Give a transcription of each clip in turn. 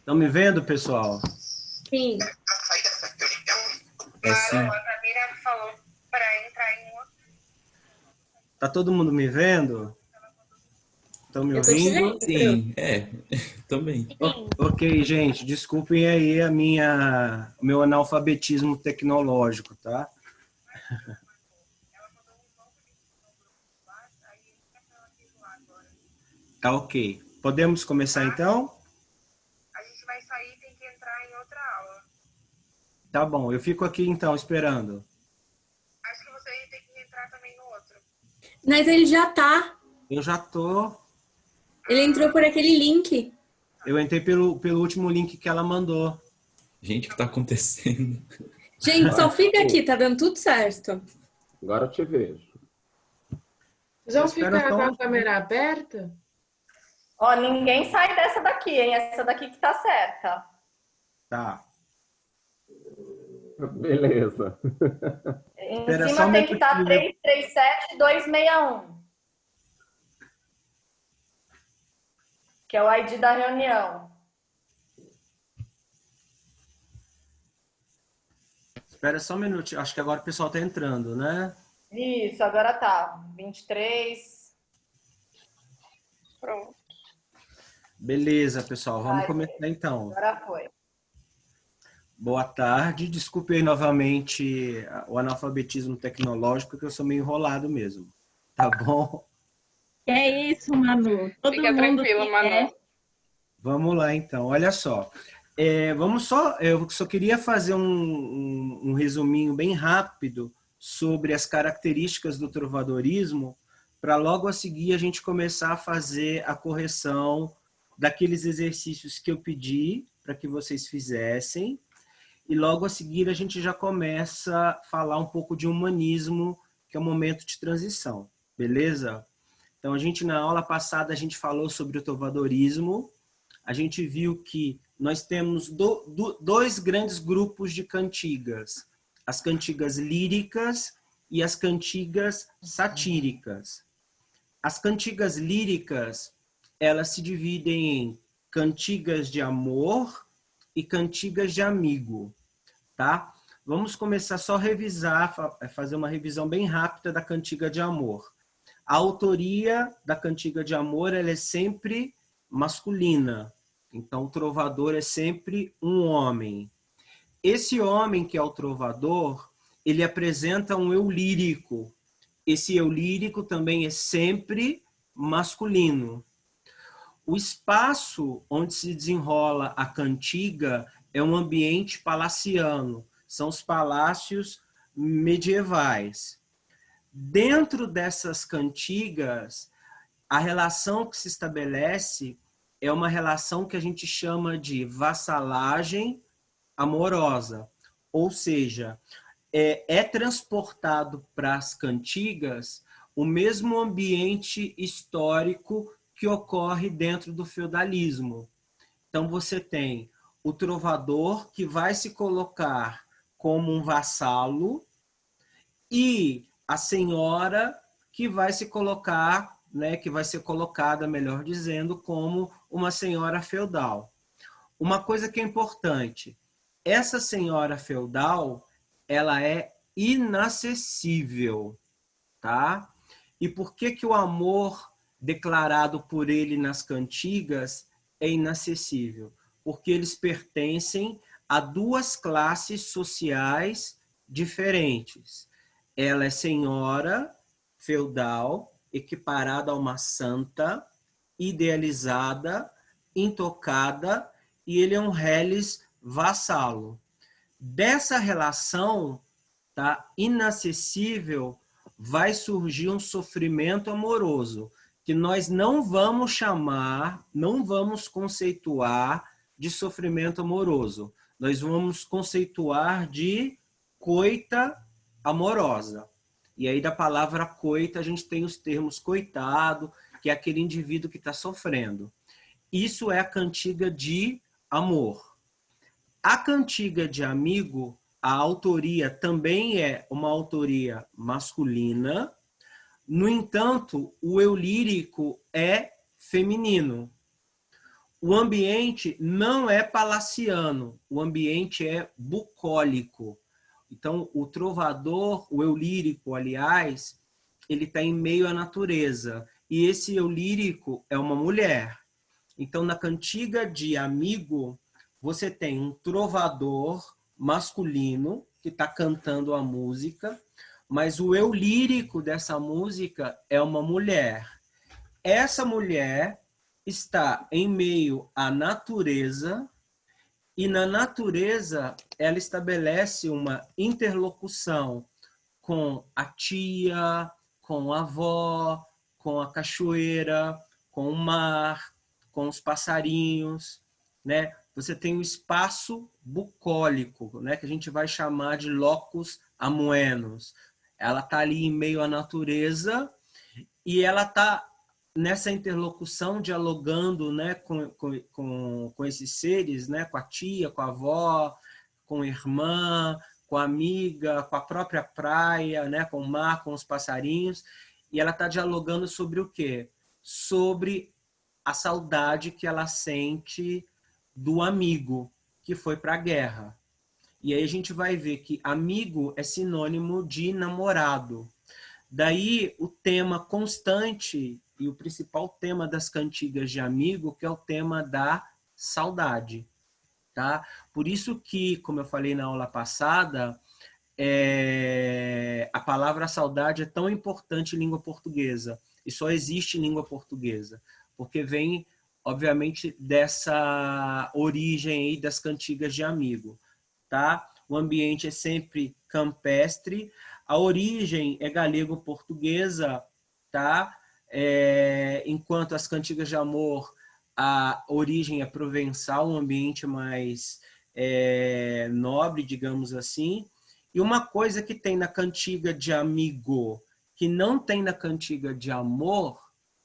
Estão me vendo, pessoal? Sim. É sim. A Tamira falou para entrar em outro. Tá todo mundo me vendo? Estão me Eu tô te ouvindo? vendo. Sim, também. Ok, gente, desculpem aí o meu analfabetismo tecnológico, tá? Tá ok. Podemos começar então? A gente vai sair e tem que entrar em outra aula. Tá bom, eu fico aqui então esperando. Acho que você tem que entrar também no outro. Mas ele já tá. Eu já tô. Ele entrou por aquele link. Eu entrei pelo último link que ela mandou. Gente, o que tá acontecendo? Gente, só fica aqui, tá dando tudo certo. Agora eu te vejo. Vocês vão Espera ficar só com um- a câmera aberta? Ó, ninguém sai dessa daqui, hein? Essa daqui que tá certa. Tá. Beleza. Em Espera só cima um tem que estar minutinho. 337261. Que é o ID da reunião. Espera só um minutinho. Acho que agora o pessoal tá entrando, né? Isso, agora tá. 23. Pronto. Beleza, pessoal. Vamos Vai. começar então. Agora foi. Boa tarde. Desculpe aí novamente o analfabetismo tecnológico, que eu sou meio enrolado mesmo. Tá bom? É isso, Manu. Todo Fica mundo tranquila, que Manu. Vamos lá, então. Olha só. Eu só queria fazer um resuminho bem rápido sobre as características do trovadorismo, para logo a seguir a gente começar a fazer a correção daqueles exercícios que eu pedi para que vocês fizessem. E logo a seguir a gente já começa a falar um pouco de humanismo, que é um momento de transição. Beleza? Então, na aula passada, a gente falou sobre o trovadorismo. A gente viu que nós temos dois grandes grupos de cantigas. As cantigas líricas e as cantigas satíricas. As cantigas líricas, elas se dividem em cantigas de amor e cantigas de amigo, tá? Vamos começar só a revisar, fazer uma revisão bem rápida da cantiga de amor. A autoria da cantiga de amor, ela é sempre masculina. Então, o trovador é sempre um homem. Esse homem que é o trovador, ele apresenta um eu lírico. Esse eu lírico também é sempre masculino. O espaço onde se desenrola a cantiga é um ambiente palaciano. São os palácios medievais. Dentro dessas cantigas, a relação que se estabelece é uma relação que a gente chama de vassalagem amorosa. Ou seja, é transportado para as cantigas o mesmo ambiente histórico que ocorre dentro do feudalismo. Então você tem o trovador que vai se colocar como um vassalo e a senhora que vai se colocar, né, que vai ser colocada, melhor dizendo, como uma senhora feudal. Uma coisa que é importante, essa senhora feudal, ela é inacessível, tá? E por que o amor declarado por ele nas cantigas é inacessível? Porque eles pertencem a duas classes sociais diferentes. Ela é senhora feudal, equiparada a uma santa, idealizada, intocada, e ele é um reles vassalo. Dessa relação, tá, inacessível, vai surgir um sofrimento amoroso, que nós não vamos chamar, não vamos conceituar de sofrimento amoroso. Nós vamos conceituar de coita amorosa. E aí da palavra coita a gente tem os termos coitado, que é aquele indivíduo que está sofrendo. Isso é a cantiga de amor. A cantiga de amigo, a autoria também é uma autoria masculina. No entanto, o eu lírico é feminino. O ambiente não é palaciano, o ambiente é bucólico. Então, o trovador, o eu lírico, aliás, ele está em meio à natureza. E esse eu lírico é uma mulher. Então, na cantiga de Amigo, você tem um trovador masculino que está cantando a música, mas o eu lírico dessa música é uma mulher. Essa mulher está em meio à natureza e na natureza ela estabelece uma interlocução com a tia, com a avó, com a cachoeira, com o mar, com os passarinhos, né? Você tem o espaço bucólico, né? Que a gente vai chamar de locus amoenos. Ela está ali em meio à natureza e ela está nessa interlocução, dialogando, né, com esses seres, né, com a tia, com a avó, com a irmã, com a amiga, com a própria praia, né, com o mar, com os passarinhos. E ela está dialogando sobre o quê? Sobre a saudade que ela sente do amigo que foi para a guerra. E aí a gente vai ver que amigo é sinônimo de namorado. Daí o tema constante e o principal tema das cantigas de Amigo, que é o tema da saudade. Tá? Por isso que, como eu falei na aula passada, a palavra saudade é tão importante em língua portuguesa. E só existe em língua portuguesa. Porque vem, obviamente, dessa origem aí das cantigas de Amigo. Tá? O ambiente é sempre campestre. A origem é galego-portuguesa, tá? Enquanto as cantigas de amor, a origem é provençal, um ambiente mais nobre, digamos assim. E uma coisa que tem na cantiga de Amigo, que não tem na cantiga de amor,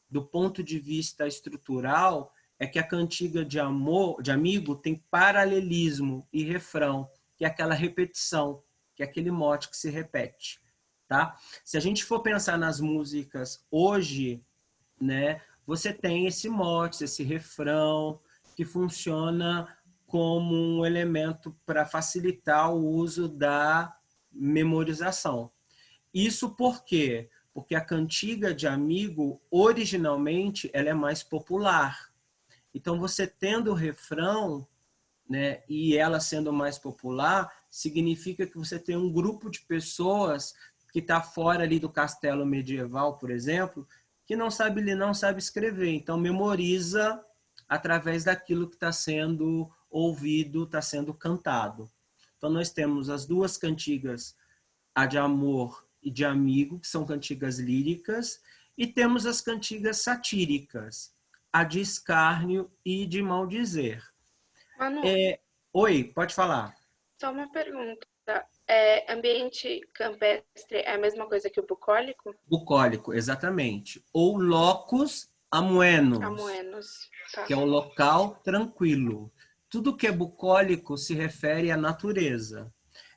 do ponto de vista estrutural, é que a cantiga de Amigo tem paralelismo e refrão, que é aquela repetição, que é aquele mote que se repete. Tá? Se a gente for pensar nas músicas hoje, né, você tem esse mote, esse refrão, que funciona como um elemento para facilitar o uso da memorização. Isso por quê? Porque a cantiga de Amigo, originalmente, ela é mais popular. Então, você tendo o refrão, né, e ela sendo mais popular, significa que você tem um grupo de pessoas que está fora ali do castelo medieval, por exemplo, que não sabe ler, não sabe escrever. Então, memoriza através daquilo que está sendo ouvido, está sendo cantado. Então, nós temos as duas cantigas, a de amor e de amigo, que são cantigas líricas, e temos as cantigas satíricas, a de escárnio e de maldizer. Manu, Oi, pode falar. só uma pergunta. Ambiente campestre é a mesma coisa que o bucólico? Bucólico, exatamente. Ou locus amoenos, Amoenos. Tá. que é o local tranquilo. Tudo que é bucólico se refere à natureza.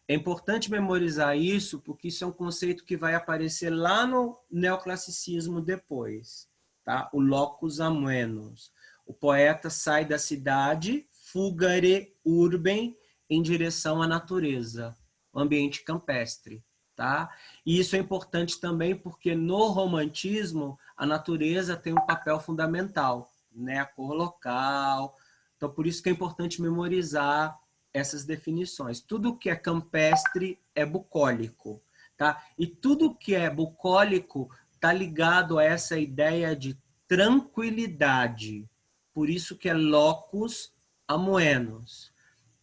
É importante memorizar isso, porque isso é um conceito que vai aparecer lá no neoclassicismo depois. Tá? O locus amoenos. O poeta sai da cidade, fugare urbem, em direção à natureza, o ambiente campestre. Tá? E isso é importante também porque no romantismo a natureza tem um papel fundamental, né? A cor local. Então, por isso que é importante memorizar essas definições. Tudo que é campestre é bucólico. Tá? E tudo que é bucólico está ligado a essa ideia de tranquilidade. Por isso que é locus amoenos.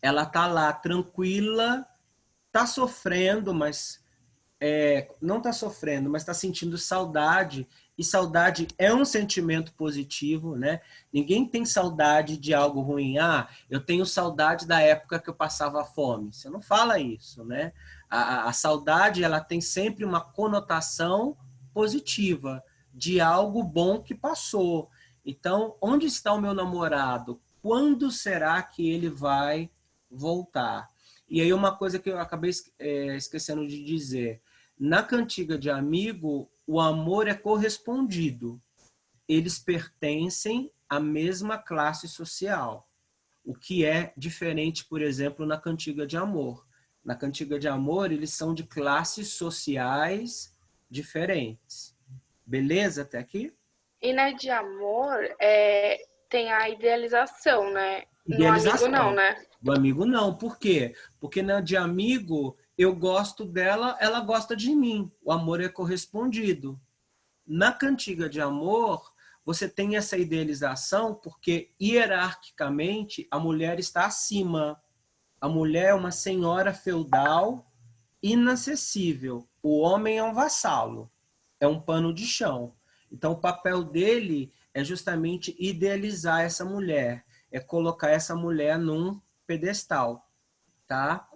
Ela está lá tranquila, está sofrendo, mas não está sofrendo, mas está sentindo saudade. E saudade é um sentimento positivo, né? Ninguém tem saudade de algo ruim. Ah, eu tenho saudade da época que eu passava fome. Você não fala isso, né? A saudade, ela tem sempre uma conotação positiva de algo bom que passou. Então, onde está o meu namorado? Quando será que ele vai voltar? E aí uma coisa que eu acabei esquecendo de dizer. Na cantiga de Amigo, o amor é correspondido. Eles pertencem a mesma classe social, o que é diferente, por exemplo, na Cantiga de Amor. Na Cantiga de Amor, eles são de classes sociais diferentes. Beleza até aqui? E na de amor, tem a idealização, né? Idealização. No amigo não, né? Do amigo não. Por quê? Porque na de amigo, eu gosto dela, ela gosta de mim. O amor é correspondido. Na Cantiga de Amor, você tem essa idealização porque, hierarquicamente, a mulher está acima. A mulher é uma senhora feudal inacessível. O homem é um vassalo, é um pano de chão. Então, o papel dele é justamente idealizar essa mulher, é colocar essa mulher num pedestal. Tá?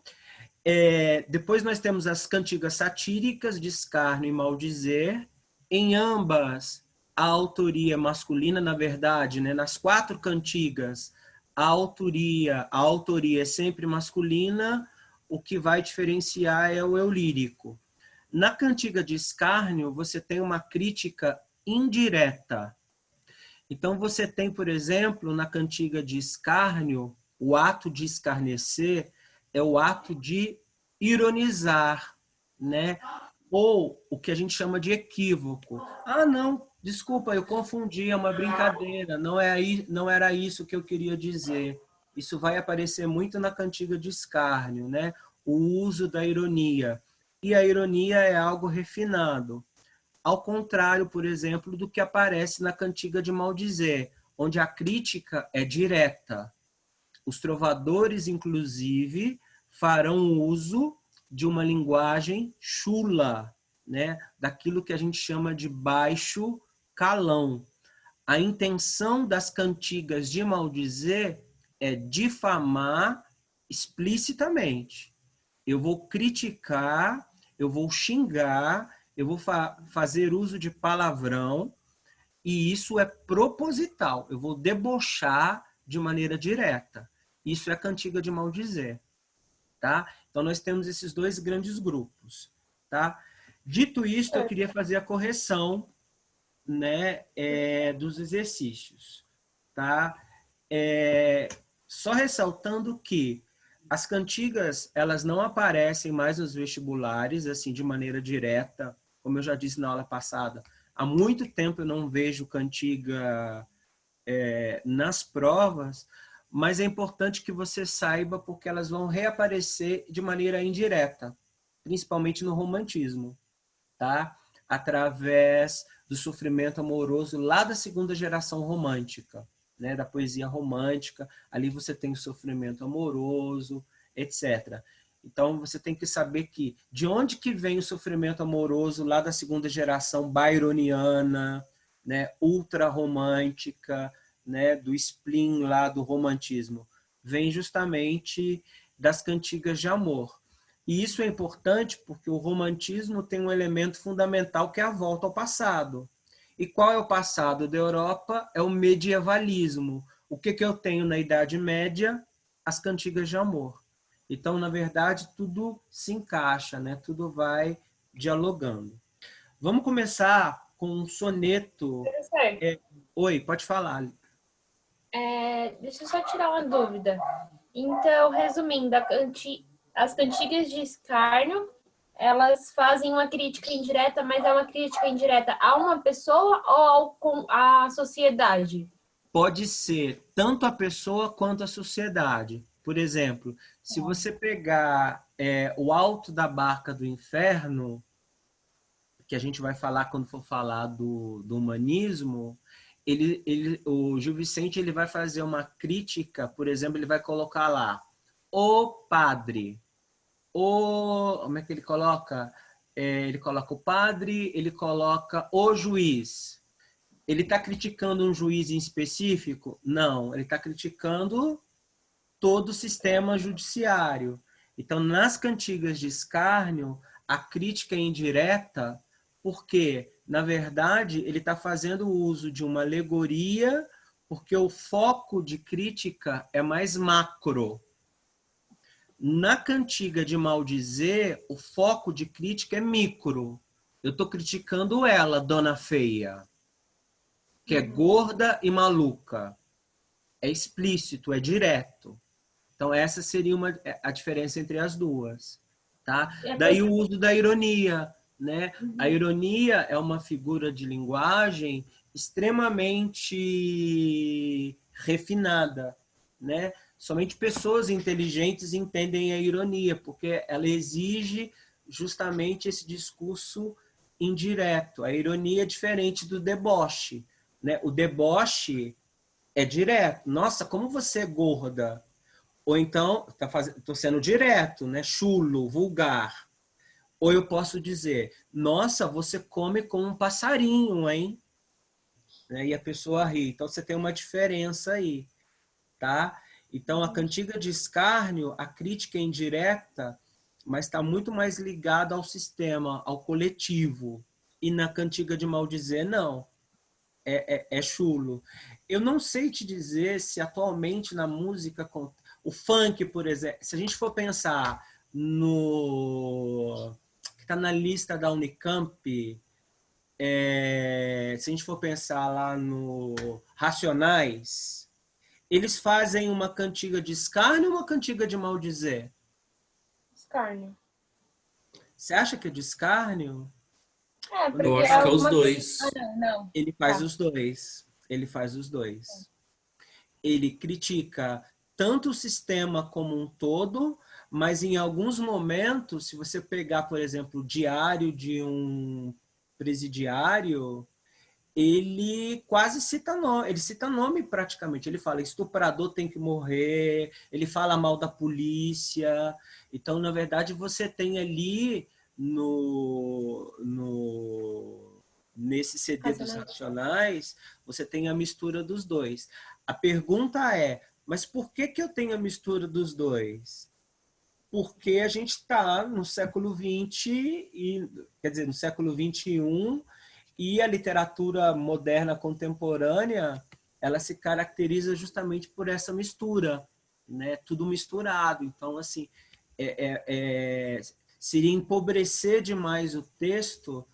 Depois nós temos as cantigas satíricas de escárnio e maldizer. Em ambas, a autoria masculina, na verdade, né, nas 4 cantigas, a autoria é sempre masculina, o que vai diferenciar é o eu lírico. Na cantiga de escárnio, você tem uma crítica indireta. Então, você tem, por exemplo, na cantiga de escárnio, o ato de escarnecer é o ato de ironizar, né? Ou o que a gente chama de equívoco. Ah, não, desculpa, eu confundi, é uma brincadeira, não era isso que eu queria dizer. Isso vai aparecer muito na cantiga de escárnio, né? O uso da ironia. E a ironia é algo refinado. Ao contrário, por exemplo, do que aparece na cantiga de maldizer, onde a crítica é direta. Os trovadores, inclusive, farão uso de uma linguagem chula, né? Daquilo que a gente chama de baixo calão. A intenção das cantigas de maldizer é difamar explicitamente. Eu vou criticar, eu vou xingar, eu vou fazer uso de palavrão, e isso é proposital. Eu vou debochar de maneira direta. Isso é a cantiga de maldizer. Tá? Então, nós temos esses 2 grandes grupos. Tá? Dito isto, eu queria fazer a correção, né, dos exercícios. Tá? Só ressaltando que as cantigas, elas não aparecem mais nos vestibulares, assim, de maneira direta, como eu já disse na aula passada. Há muito tempo eu não vejo cantiga nas provas, mas é importante que você saiba porque elas vão reaparecer de maneira indireta, principalmente no romantismo, tá? Através do sofrimento amoroso lá da 2ª geração romântica, né? Da poesia romântica. Ali você tem o sofrimento amoroso, etc. Então você tem que saber que de onde que vem o sofrimento amoroso lá da 2ª geração byroniana, né? Ultra romântica, né, do spleen lá do romantismo, vem justamente das cantigas de amor. E isso é importante porque o romantismo tem um elemento fundamental que é a volta ao passado. E qual é o passado da Europa? É o medievalismo. O que eu tenho na Idade Média? As cantigas de amor. Então, na verdade, tudo se encaixa, né? Tudo vai dialogando. Vamos começar com um soneto. Oi, pode falar. Deixa eu só tirar uma dúvida. Então, resumindo, as cantigas de escárnio, elas fazem uma crítica indireta, mas é uma crítica indireta a uma pessoa ou à sociedade? Pode ser tanto a pessoa quanto a sociedade. Por exemplo, se você pegar o Alto da Barca do Inferno, que a gente vai falar quando for falar do humanismo, o Gil Vicente ele vai fazer uma crítica, por exemplo, ele vai colocar lá o padre, como é que ele coloca? Ele coloca o padre, ele coloca o juiz. Ele está criticando um juiz em específico? Não, ele está criticando todo o sistema judiciário. Então, nas cantigas de escárnio, a crítica é indireta porque, na verdade, ele está fazendo uso de uma alegoria porque o foco de crítica é mais macro. Na cantiga de maldizer, o foco de crítica é micro. Eu estou criticando ela, dona feia. que é gorda e maluca. É explícito, é direto. Então, essa seria a diferença entre as duas. Tá? Daí o uso da ironia. Né? A ironia é uma figura de linguagem extremamente refinada. Né? Somente pessoas inteligentes entendem a ironia, porque ela exige justamente esse discurso indireto. A ironia é diferente do deboche. Né? O deboche é direto. Nossa, como você é gorda. Ou então, estou sendo direto, né? Chulo, vulgar. Ou eu posso dizer, nossa, você come como um passarinho, hein? Né? E a pessoa ri. Então, você tem uma diferença aí. Tá? Então, a cantiga de escárnio, a crítica é indireta, mas está muito mais ligada ao sistema, ao coletivo. E na cantiga de maldizer, não. É chulo. Eu não sei te dizer se atualmente na música, o funk, por exemplo, se a gente for pensar no que está na lista da Unicamp, se a gente for pensar lá no Racionais, eles fazem uma cantiga de escárnio ou uma cantiga de maldizer? Escárnio. Você acha que é de escárnio? Porque Eu acho que é os dois. Não. Ele faz os dois. Ele faz os dois. Ele critica tanto o sistema como um todo, mas em alguns momentos, se você pegar, por exemplo, o diário de um presidiário, ele quase cita nome, ele cita nome praticamente. Ele fala, estuprador tem que morrer, ele fala mal da polícia. Então, na verdade, você tem ali nesse CD dos Racionais, você tem a mistura dos dois. A pergunta é, mas por que eu tenho a mistura dos dois? Porque a gente está no século XX, quer dizer, no século XXI, e a literatura moderna contemporânea, ela se caracteriza justamente por essa mistura, né? Tudo misturado. Então, assim, seria empobrecer demais o texto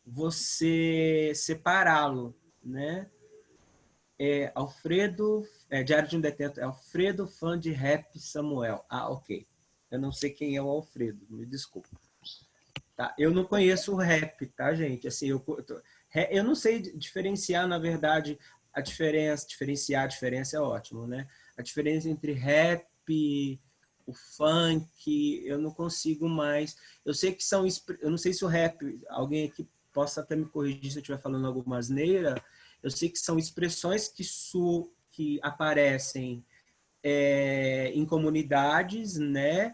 você separá-lo, né? Diário de um Detento, Alfredo, fã de rap Samuel. Ah, ok. Eu não sei quem é o Alfredo, me desculpa. Tá? Eu não conheço o rap, tá, gente? Assim, eu não sei diferenciar, na verdade, a diferença. Diferenciar a diferença é ótimo, né? A diferença entre rap, o funk, eu não consigo mais. Eu sei que eu não sei se o rap, alguém aqui possa até me corrigir se eu estiver falando alguma asneira, eu sei que são expressões que aparecem em comunidades, né,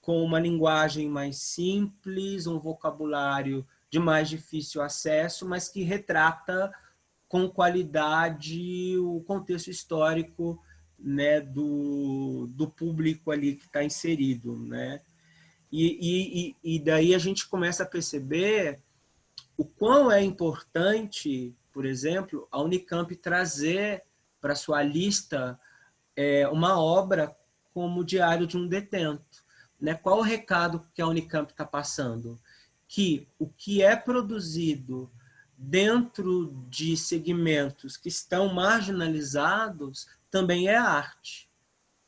com uma linguagem mais simples, um vocabulário de mais difícil acesso, mas que retrata com qualidade o contexto histórico, né, do público ali que está inserido, né? E daí a gente começa a perceber o quão é importante, por exemplo, a Unicamp trazer para sua lista uma obra como o Diário de um Detento. Né? Qual o recado que a Unicamp está passando? Que o que é produzido dentro de segmentos que estão marginalizados também é arte.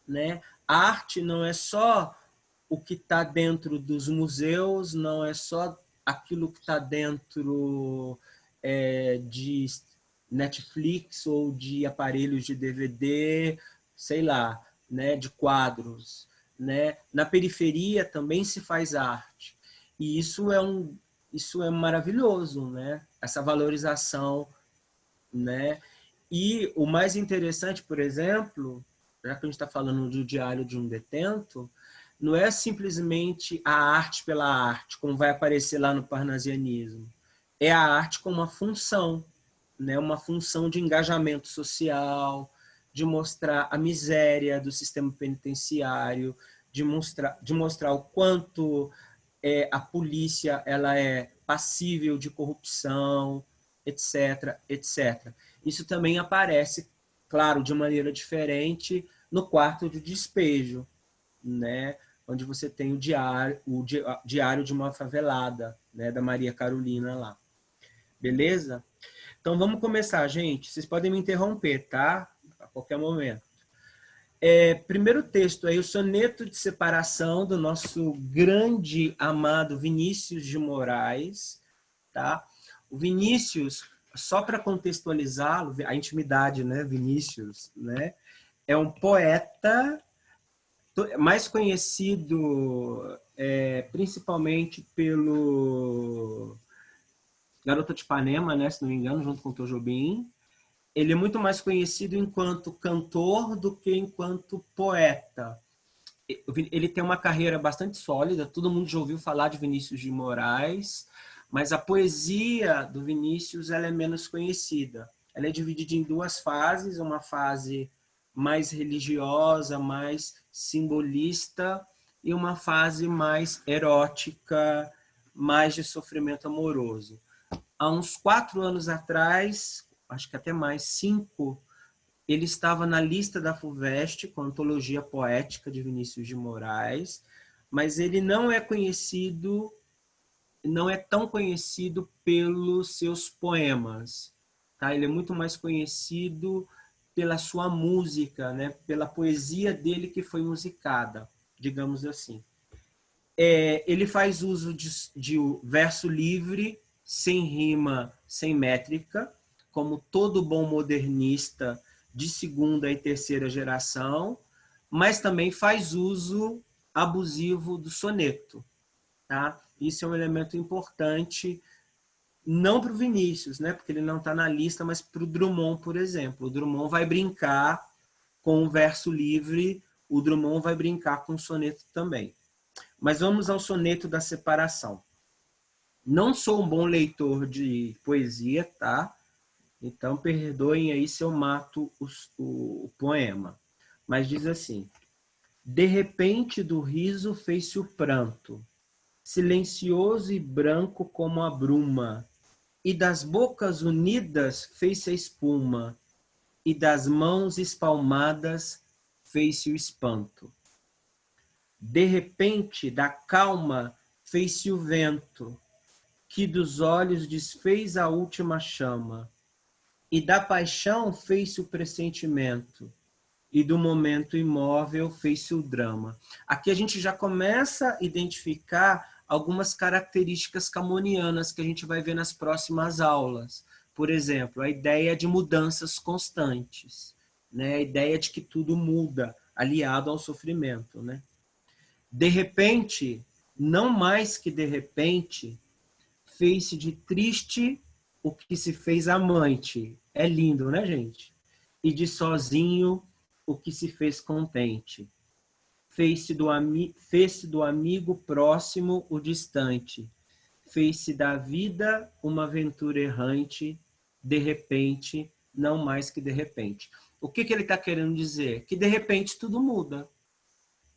Né? A arte não é só o que está dentro dos museus, não é só aquilo que está dentro de Netflix ou de aparelhos de DVD, sei lá, né, de quadros. Né? Na periferia também se faz arte. E isso é maravilhoso, né? Essa valorização. Né? E o mais interessante, por exemplo, já que a gente está falando do Diário de um Detento, não é simplesmente a arte pela arte, como vai aparecer lá no parnasianismo. É a arte com uma função, né? Uma função de engajamento social, de mostrar a miséria do sistema penitenciário, de mostrar o quanto a polícia ela é passível de corrupção, etc., etc. Isso também aparece, claro, de maneira diferente no Quarto de Despejo, né? Onde você tem o diário de uma favelada, né? Da Maria Carolina lá. Beleza? Então vamos começar, gente. Vocês podem me interromper, tá? A qualquer momento. Primeiro texto aí, o soneto de separação do nosso grande amado Vinícius de Moraes, tá? O Vinícius, só para contextualizá-lo, a intimidade, né, Vinícius, né, é um poeta mais conhecido principalmente pelo Garota de Ipanema, né, se não me engano, junto com o Tom Jobim. Ele é muito mais conhecido enquanto cantor do que enquanto poeta. Ele tem uma carreira bastante sólida, todo mundo já ouviu falar de Vinícius de Moraes, mas a poesia do Vinícius ela é menos conhecida. Ela é dividida em duas fases, uma fase mais religiosa, mais simbolista, e uma fase mais erótica, mais de sofrimento amoroso. Há uns 4 anos atrás, acho que até mais, 5, ele estava na lista da FUVEST, com a antologia poética de Vinícius de Moraes, mas ele não é conhecido, não é tão conhecido pelos seus poemas, tá? Ele é muito mais conhecido pela sua música, né? Pela poesia dele que foi musicada, digamos assim. Ele faz uso de verso livre, sem rima, sem métrica, como todo bom modernista de segunda e terceira geração, mas também faz uso abusivo do soneto, tá? Isso é um elemento importante, não para o Vinícius, né? Porque ele não está na lista, mas para o Drummond, por exemplo. O Drummond vai brincar com o verso livre, o Drummond vai brincar com o soneto também. Mas vamos ao soneto da separação. Não sou um bom leitor de poesia, tá? Então, perdoem aí se eu mato o poema. Mas diz assim: de repente do riso fez-se o pranto, silencioso e branco como a bruma, e das bocas unidas fez-se a espuma, e das mãos espalmadas fez-se o espanto. De repente da calma fez-se o vento, que dos olhos desfez a última chama, e da paixão fez-se o pressentimento, e do momento imóvel fez-se o drama. Aqui a gente já começa a identificar algumas características camonianas que a gente vai ver nas próximas aulas. Por exemplo, a ideia de mudanças constantes, né? A ideia de que tudo muda, aliado ao sofrimento, né? De repente, não mais que de repente, fez-se de triste o que se fez amante. É lindo, né, gente? E de sozinho o que se fez contente. Fez-se do amigo próximo o distante. Fez-se da vida uma aventura errante, de repente, não mais que de repente. O que ele está querendo dizer? Que de repente tudo muda,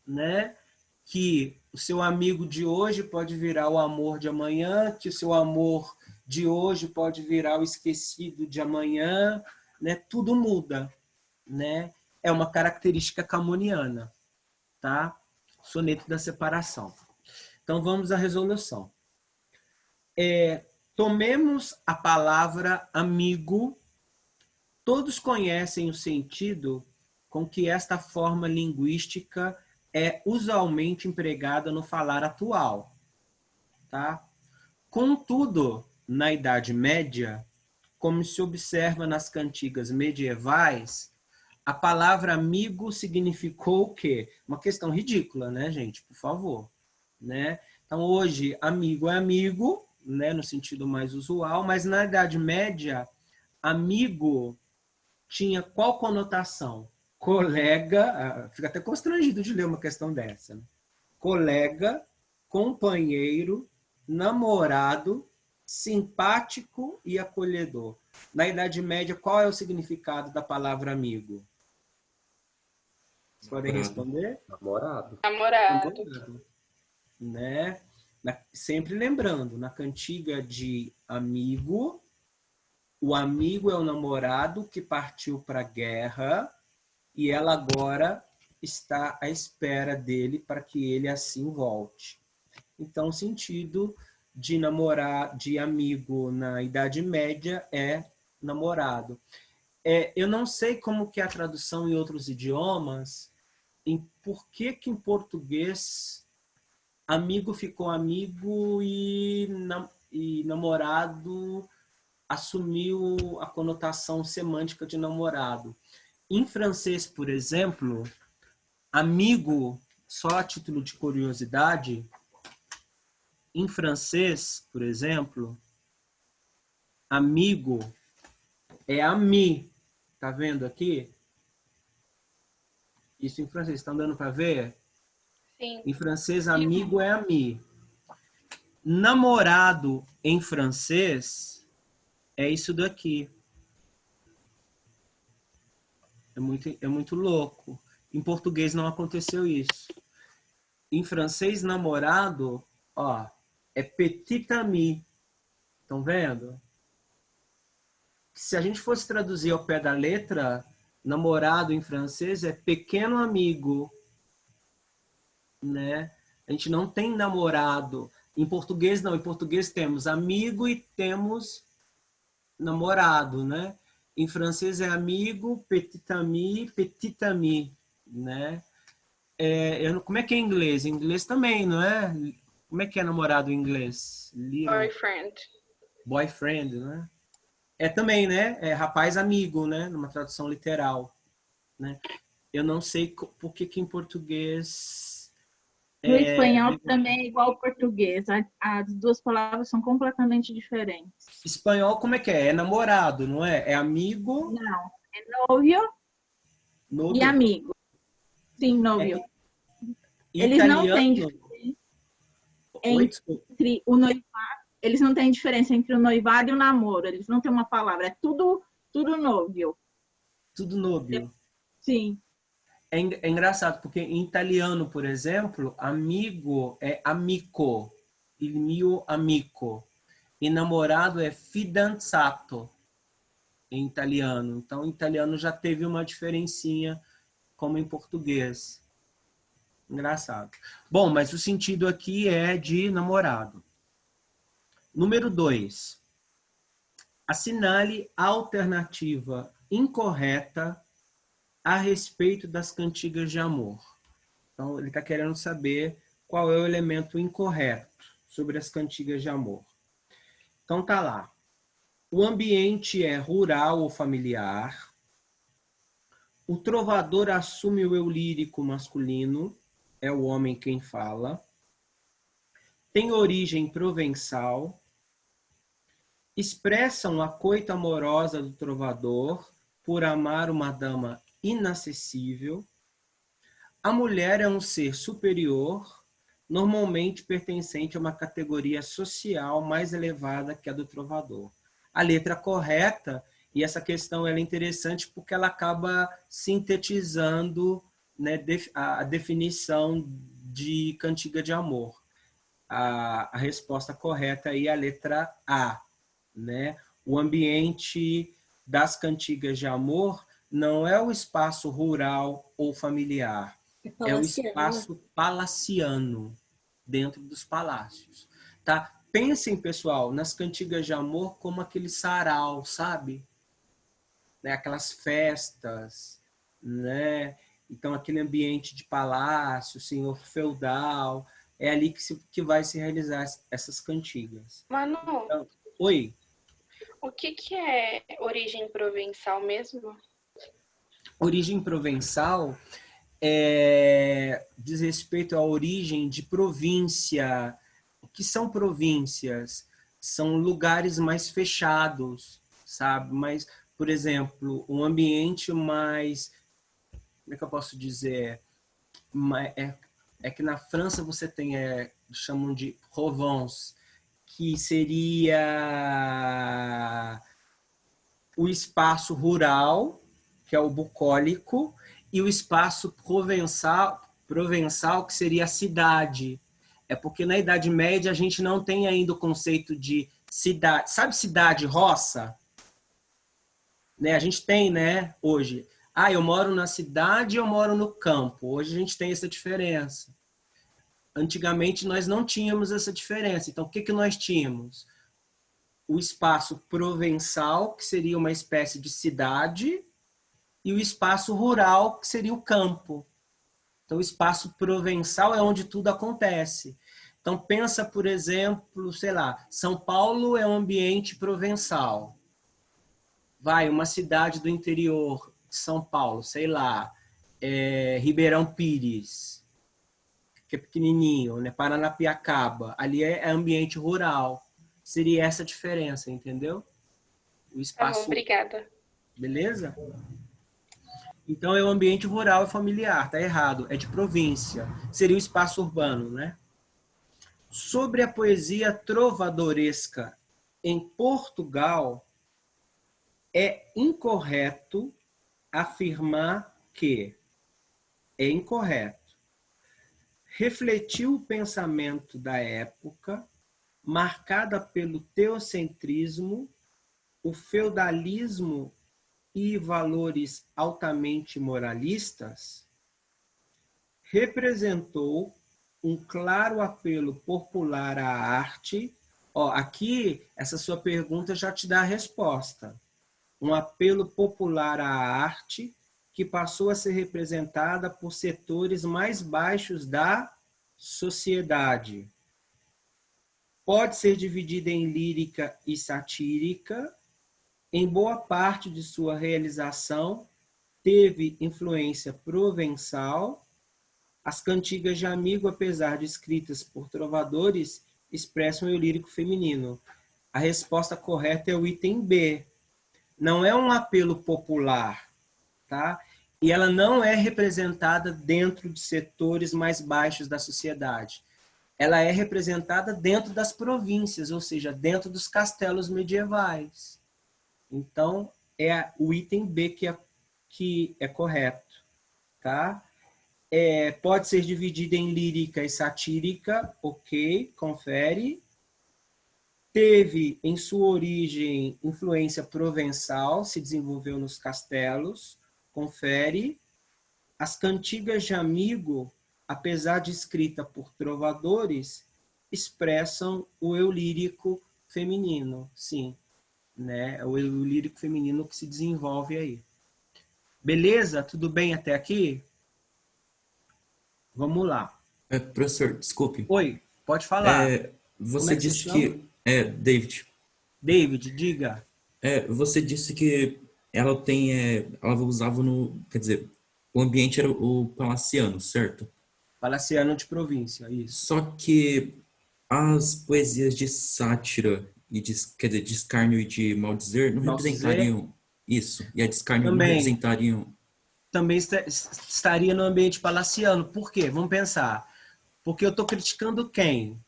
né? Que o seu amigo de hoje pode virar o amor de amanhã, que o seu amor de hoje pode virar o esquecido de amanhã, né? Tudo muda, né? É uma característica camoniana, tá? Soneto da separação. Então vamos à resolução. Tomemos a palavra amigo. Todos conhecem o sentido com que esta forma linguística é usualmente empregada no falar atual, tá? Contudo, na Idade Média, como se observa nas cantigas medievais, a palavra amigo significou o quê? Uma questão ridícula, né, gente? Por favor, né? Então, hoje, amigo é amigo, né, no sentido mais usual, mas na Idade Média, amigo tinha qual conotação? Colega, fica até constrangido de ler uma questão dessa, né? Colega, companheiro, namorado, simpático e acolhedor. Na Idade Média, qual é o significado da palavra amigo? Vocês podem responder? Namorado. Namorado. Né? Sempre lembrando, na cantiga de amigo, o amigo é o namorado que partiu para a guerra e ela agora está à espera dele para que ele assim volte. Então, o sentido de namorar, de amigo na Idade Média é namorado. Eu não sei como que é a tradução em outros idiomas, por que em português amigo ficou amigo e namorado assumiu a conotação semântica de namorado. Em francês, por exemplo, amigo, só a título de curiosidade, em francês, por exemplo, amigo é ami. Tá vendo aqui? Isso em francês, estão dando para ver? Sim. Em francês, amigo é ami. Namorado em francês é isso daqui. É muito louco. Em português não aconteceu isso. Em francês, namorado, ó, é petit ami. Estão vendo? Se a gente fosse traduzir ao pé da letra, namorado em francês é pequeno amigo, né? A gente não tem namorado. Em português não, em português temos amigo e temos namorado, né? Em francês é amigo, petit ami, né? Como é que é em inglês? Em inglês também, não é? Como é que é namorado em inglês? Boyfriend. Boyfriend, né? Também, né? É rapaz amigo, né? Numa tradução literal, né? Eu não sei por que em português... No espanhol também é igual ao português. As duas palavras são completamente diferentes. Espanhol, como é que é? É namorado, não é? É amigo? Não, é novio e amigo. Sim, novio. Eles não têm diferença entre o noivado. Eles não têm diferença entre o noivado e o namoro. Eles não têm uma palavra. É tudo novio. Tudo novio. Sim. É engraçado, porque em italiano, por exemplo, amigo é amico, il mio amico. E namorado é fidanzato, em italiano. Então, em italiano já teve uma diferencinha, como em português. Engraçado. Bom, mas o sentido aqui é de namorado. Número 2. Assinale a alternativa incorreta a respeito das cantigas de amor. Então, ele está querendo saber qual é o elemento incorreto sobre as cantigas de amor. Então, tá lá. O ambiente é rural ou familiar. O trovador assume o eu lírico masculino. É o homem quem fala. Tem origem provençal. Expressam a coita amorosa do trovador por amar uma dama inacessível. A mulher é um ser superior, normalmente pertencente a uma categoria social mais elevada que a do trovador. A letra correta, e essa questão ela é interessante porque ela acaba sintetizando, né, a definição de cantiga de amor. A resposta correta aí é a letra A, né? O ambiente das cantigas de amor não é o espaço rural ou familiar, é o espaço palaciano, dentro dos palácios. Tá? Pensem, pessoal, nas cantigas de amor como aquele sarau, sabe? Né? Aquelas festas, né? Então, aquele ambiente de palácio, senhor feudal, é ali que vai se realizar essas cantigas. Manu, Então, oi? o que é origem provençal mesmo? Origem provençal diz respeito à origem de província. O que são províncias? São lugares mais fechados, sabe? Mas, por exemplo, um ambiente mais... Como é que eu posso dizer? É que na França você tem, chamam de Provence, que seria o espaço rural, que é o bucólico, e o espaço provençal, que seria a cidade. É porque na Idade Média a gente não tem ainda o conceito de cidade. Sabe cidade-roça? Né? A gente tem, né, hoje. Eu moro na cidade e eu moro no campo. Hoje a gente tem essa diferença. Antigamente nós não tínhamos essa diferença. Então, o que nós tínhamos? o espaço provençal, que seria uma espécie de cidade, e o espaço rural, que seria o campo. Então, o espaço provençal é onde tudo acontece. Então, pensa, por exemplo, sei lá, São Paulo é um ambiente provençal. Vai, uma cidade do interior de São Paulo, sei lá, Ribeirão Pires, que é pequenininho, né? Paranapiacaba, ali é ambiente rural. Seria essa a diferença, entendeu? O espaço... Tá bom, obrigada. Beleza? Então, é o ambiente rural e familiar, tá errado, é de província. Seria o espaço urbano, né? Sobre a poesia trovadoresca em Portugal, é incorreto afirmar que é incorreto. Refletiu o pensamento da época, marcada pelo teocentrismo, o feudalismo e valores altamente moralistas, representou um claro apelo popular à arte. Aqui, essa sua pergunta já te dá a resposta. Um apelo popular à arte que passou a ser representada por setores mais baixos da sociedade. Pode ser dividida em lírica e satírica. Em boa parte de sua realização, teve influência provençal. As cantigas de amigo, apesar de escritas por trovadores, expressam o lírico feminino. A resposta correta é o item B. Não é um apelo popular, tá? E ela não é representada dentro de setores mais baixos da sociedade. Ela é representada dentro das províncias, ou seja, dentro dos castelos medievais. Então, é o item B que é correto, tá? Pode ser dividida em lírica e satírica, ok, confere. Teve, em sua origem, influência provençal, se desenvolveu nos castelos, confere. As cantigas de amigo, apesar de escrita por trovadores, expressam o eu lírico feminino, sim. Né? O eu lírico feminino que se desenvolve aí. Beleza? Tudo bem até aqui? Vamos lá. Professor, desculpe. Oi, pode falar. Você disse que... David. David, diga. Você disse que ela usava no... Quer dizer, o ambiente era o palaciano, certo? Palaciano de província, isso. Só que as poesias de sátira e de escárnio e de maldizer não representariam isso. E a de escárnio não representariam... Também estaria no ambiente palaciano. Por quê? Vamos pensar. Porque eu estou criticando quem?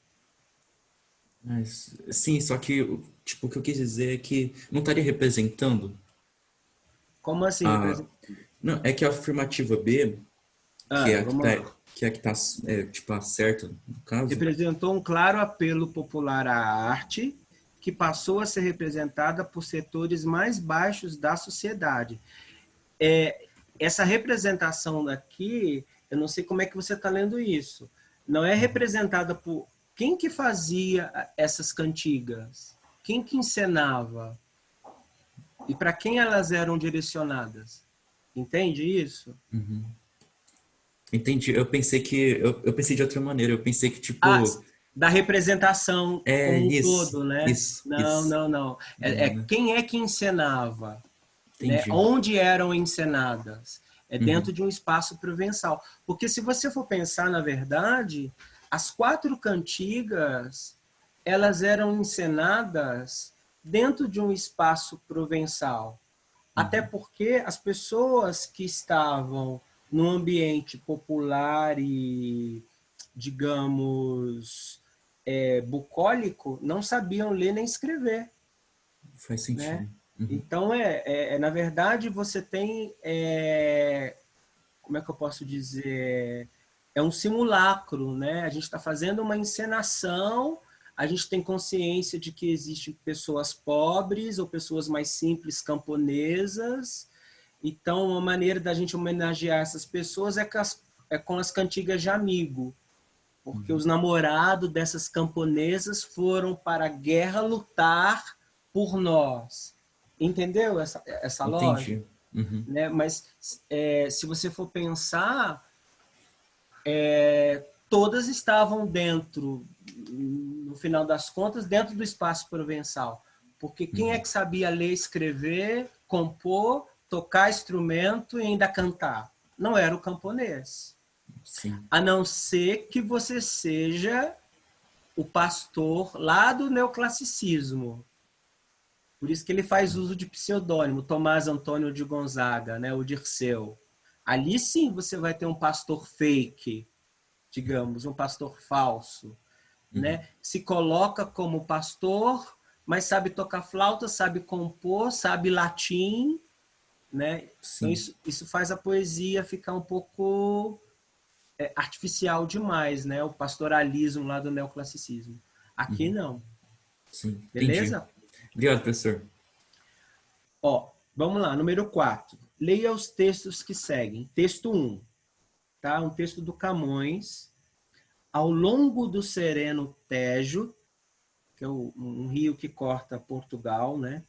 Sim, só que tipo, o que eu quis dizer é que não estaria representando. Como assim? Não, é que a afirmativa B, que é a que está tipo, certa, no caso... Representou um claro apelo popular à arte que passou a ser representada por setores mais baixos da sociedade. Essa representação daqui, eu não sei como é que você está lendo isso, não é representada por... Quem que fazia essas cantigas? Quem que encenava? E para quem elas eram direcionadas? Entende isso? Uhum. Entendi. Eu pensei eu pensei de outra maneira. Eu pensei que, tipo... da representação como um todo, né? Não. Não. Quem é que encenava? Né? Entendi. Onde eram encenadas? Dentro de um espaço provençal. Porque se você for pensar, na verdade, as 4 cantigas, elas eram encenadas dentro de um espaço provençal. Até porque as pessoas que estavam no ambiente popular e, digamos, bucólico, não sabiam ler nem escrever. Faz sentido. Né? Então, na verdade, você tem, como é que eu posso dizer, é um simulacro, né? A gente está fazendo uma encenação, a gente tem consciência de que existem pessoas pobres ou pessoas mais simples, camponesas. Então, uma maneira da gente homenagear essas pessoas é com as cantigas de amigo, porque os namorados dessas camponesas foram para a guerra lutar por nós. Entendeu essa lógica? Uhum. Né? Mas se você for pensar, todas estavam dentro, no final das contas, dentro do espaço provençal. Porque quem é que sabia ler, escrever, compor, tocar instrumento e ainda cantar? Não era o camponês. Sim. A não ser que você seja o pastor lá do neoclassicismo. Por isso que ele faz uso de pseudônimo, Tomás Antônio de Gonzaga, né, o Dirceu. Ali sim você vai ter um pastor fake, digamos, um pastor falso, né? Se coloca como pastor, mas sabe tocar flauta, sabe compor, sabe latim, né? Então isso faz a poesia ficar um pouco artificial demais, né? O pastoralismo lá do neoclassicismo. Aqui não. Sim, beleza? Entendi. Obrigado, professor. Ó, vamos lá, número 4. Leia os textos que seguem. Texto 1, tá? Um texto do Camões. Ao longo do sereno Tejo, que é um rio que corta Portugal, né?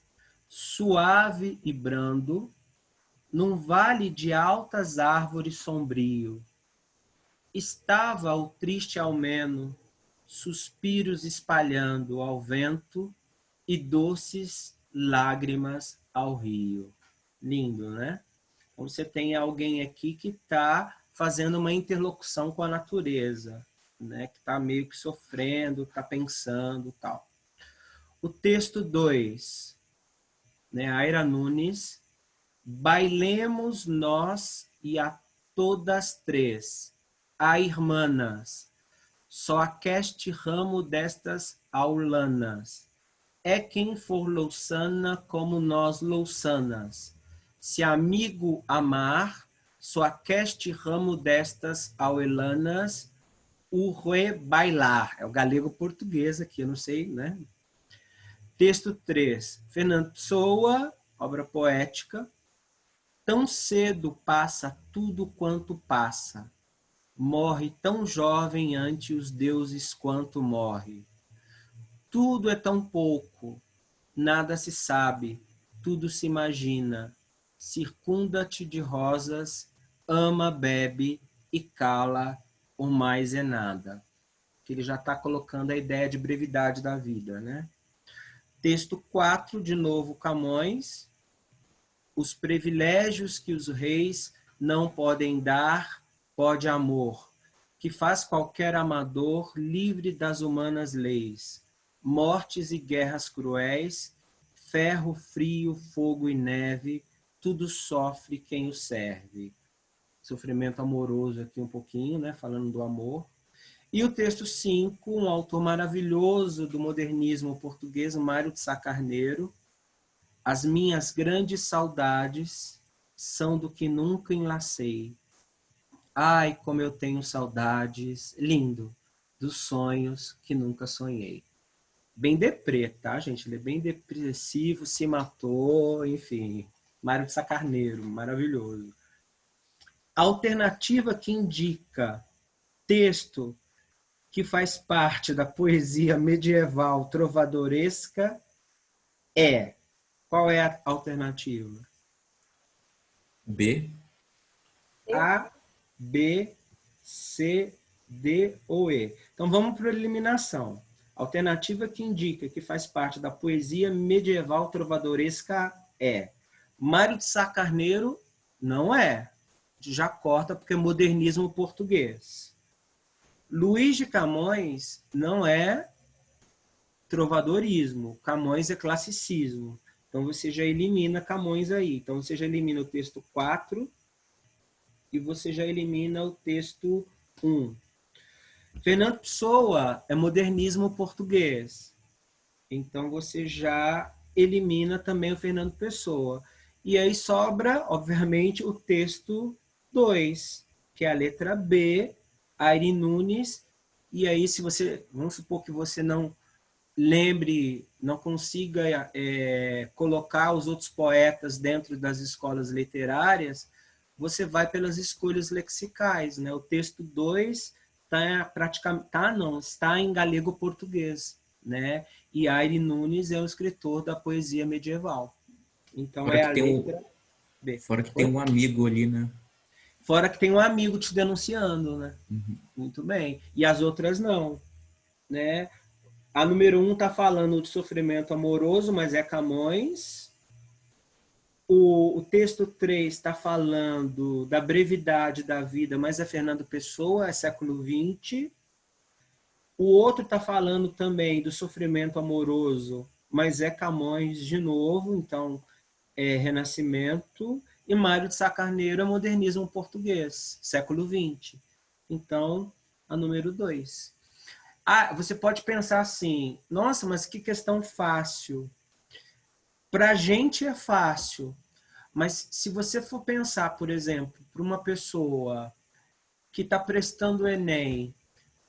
Suave e brando, num vale de altas árvores sombrio, estava o triste almeno, suspiros espalhando ao vento e doces lágrimas ao rio. Lindo, né? Então você tem alguém aqui que está fazendo uma interlocução com a natureza, né? Que está meio que sofrendo, está pensando, tal. O texto 2, né? Aira Nunes, bailemos nós e a todas três, a irmãs, só aqueste ramo destas aulanas, é quem for louçana como nós louçanas, se amigo amar, só aqueste ramo destas auelanas, o re bailar, é o galego português aqui, eu não sei, né? Texto 3, Fernando Pessoa, obra poética, tão cedo passa tudo quanto passa, morre tão jovem ante os deuses quanto morre. Tudo é tão pouco, nada se sabe, tudo se imagina. Circunda-te de rosas, ama, bebe e cala, o mais é nada. Que ele já está colocando a ideia de brevidade da vida, né? Texto 4, de novo, Camões. Os privilégios que os reis não podem dar, pode amor, que faz qualquer amador livre das humanas leis. Mortes e guerras cruéis, ferro, frio, fogo e neve, tudo sofre quem o serve. Sofrimento amoroso aqui um pouquinho, né? Falando do amor. E o texto 5, um autor maravilhoso do modernismo português, Mário de Sá Carneiro. As minhas grandes saudades são do que nunca enlacei. Ai, como eu tenho saudades, lindo, dos sonhos que nunca sonhei. Bem deprê, tá, gente? Ele é bem depressivo, se matou, enfim. Mário de Sá Carneiro, maravilhoso. A alternativa que indica texto que faz parte da poesia medieval trovadoresca é... Qual é a alternativa? B. A, B, C, D ou E. Então vamos para a eliminação. Alternativa que indica que faz parte da poesia medieval trovadoresca é. Mário de Sá Carneiro não é. Já corta porque é modernismo português. Luís de Camões não é trovadorismo. Camões é classicismo. Então você já elimina Camões aí. Então você já elimina o texto 4 e você já elimina o texto 1. Fernando Pessoa é modernismo português. Então você já elimina também o Fernando Pessoa. E aí sobra, obviamente, o texto 2, que é a letra B, Aire Nunes. E aí, se você, vamos supor que você não lembre, não consiga colocar os outros poetas dentro das escolas literárias, você vai pelas escolhas lexicais, né? O texto 2 está em galego-português. né? E Aire Nunes é o escritor da poesia medieval. Então Fora é que a tem letra B. Fora que tem um amigo ali, né? Fora que tem um amigo te denunciando, né? Uhum. Muito bem. E as outras não, né? A número 1 está falando de sofrimento amoroso, mas é Camões. O texto 3 está falando da brevidade da vida, mas é Fernando Pessoa, é século XX. O outro está falando também do sofrimento amoroso, mas é Camões de novo, então é Renascimento. E Mário de Sá Carneiro é modernismo português, século XX. Então, a número 2. Você pode pensar assim, nossa, mas que questão fácil. Para a gente é fácil, mas se você for pensar, por exemplo, para uma pessoa que está prestando o Enem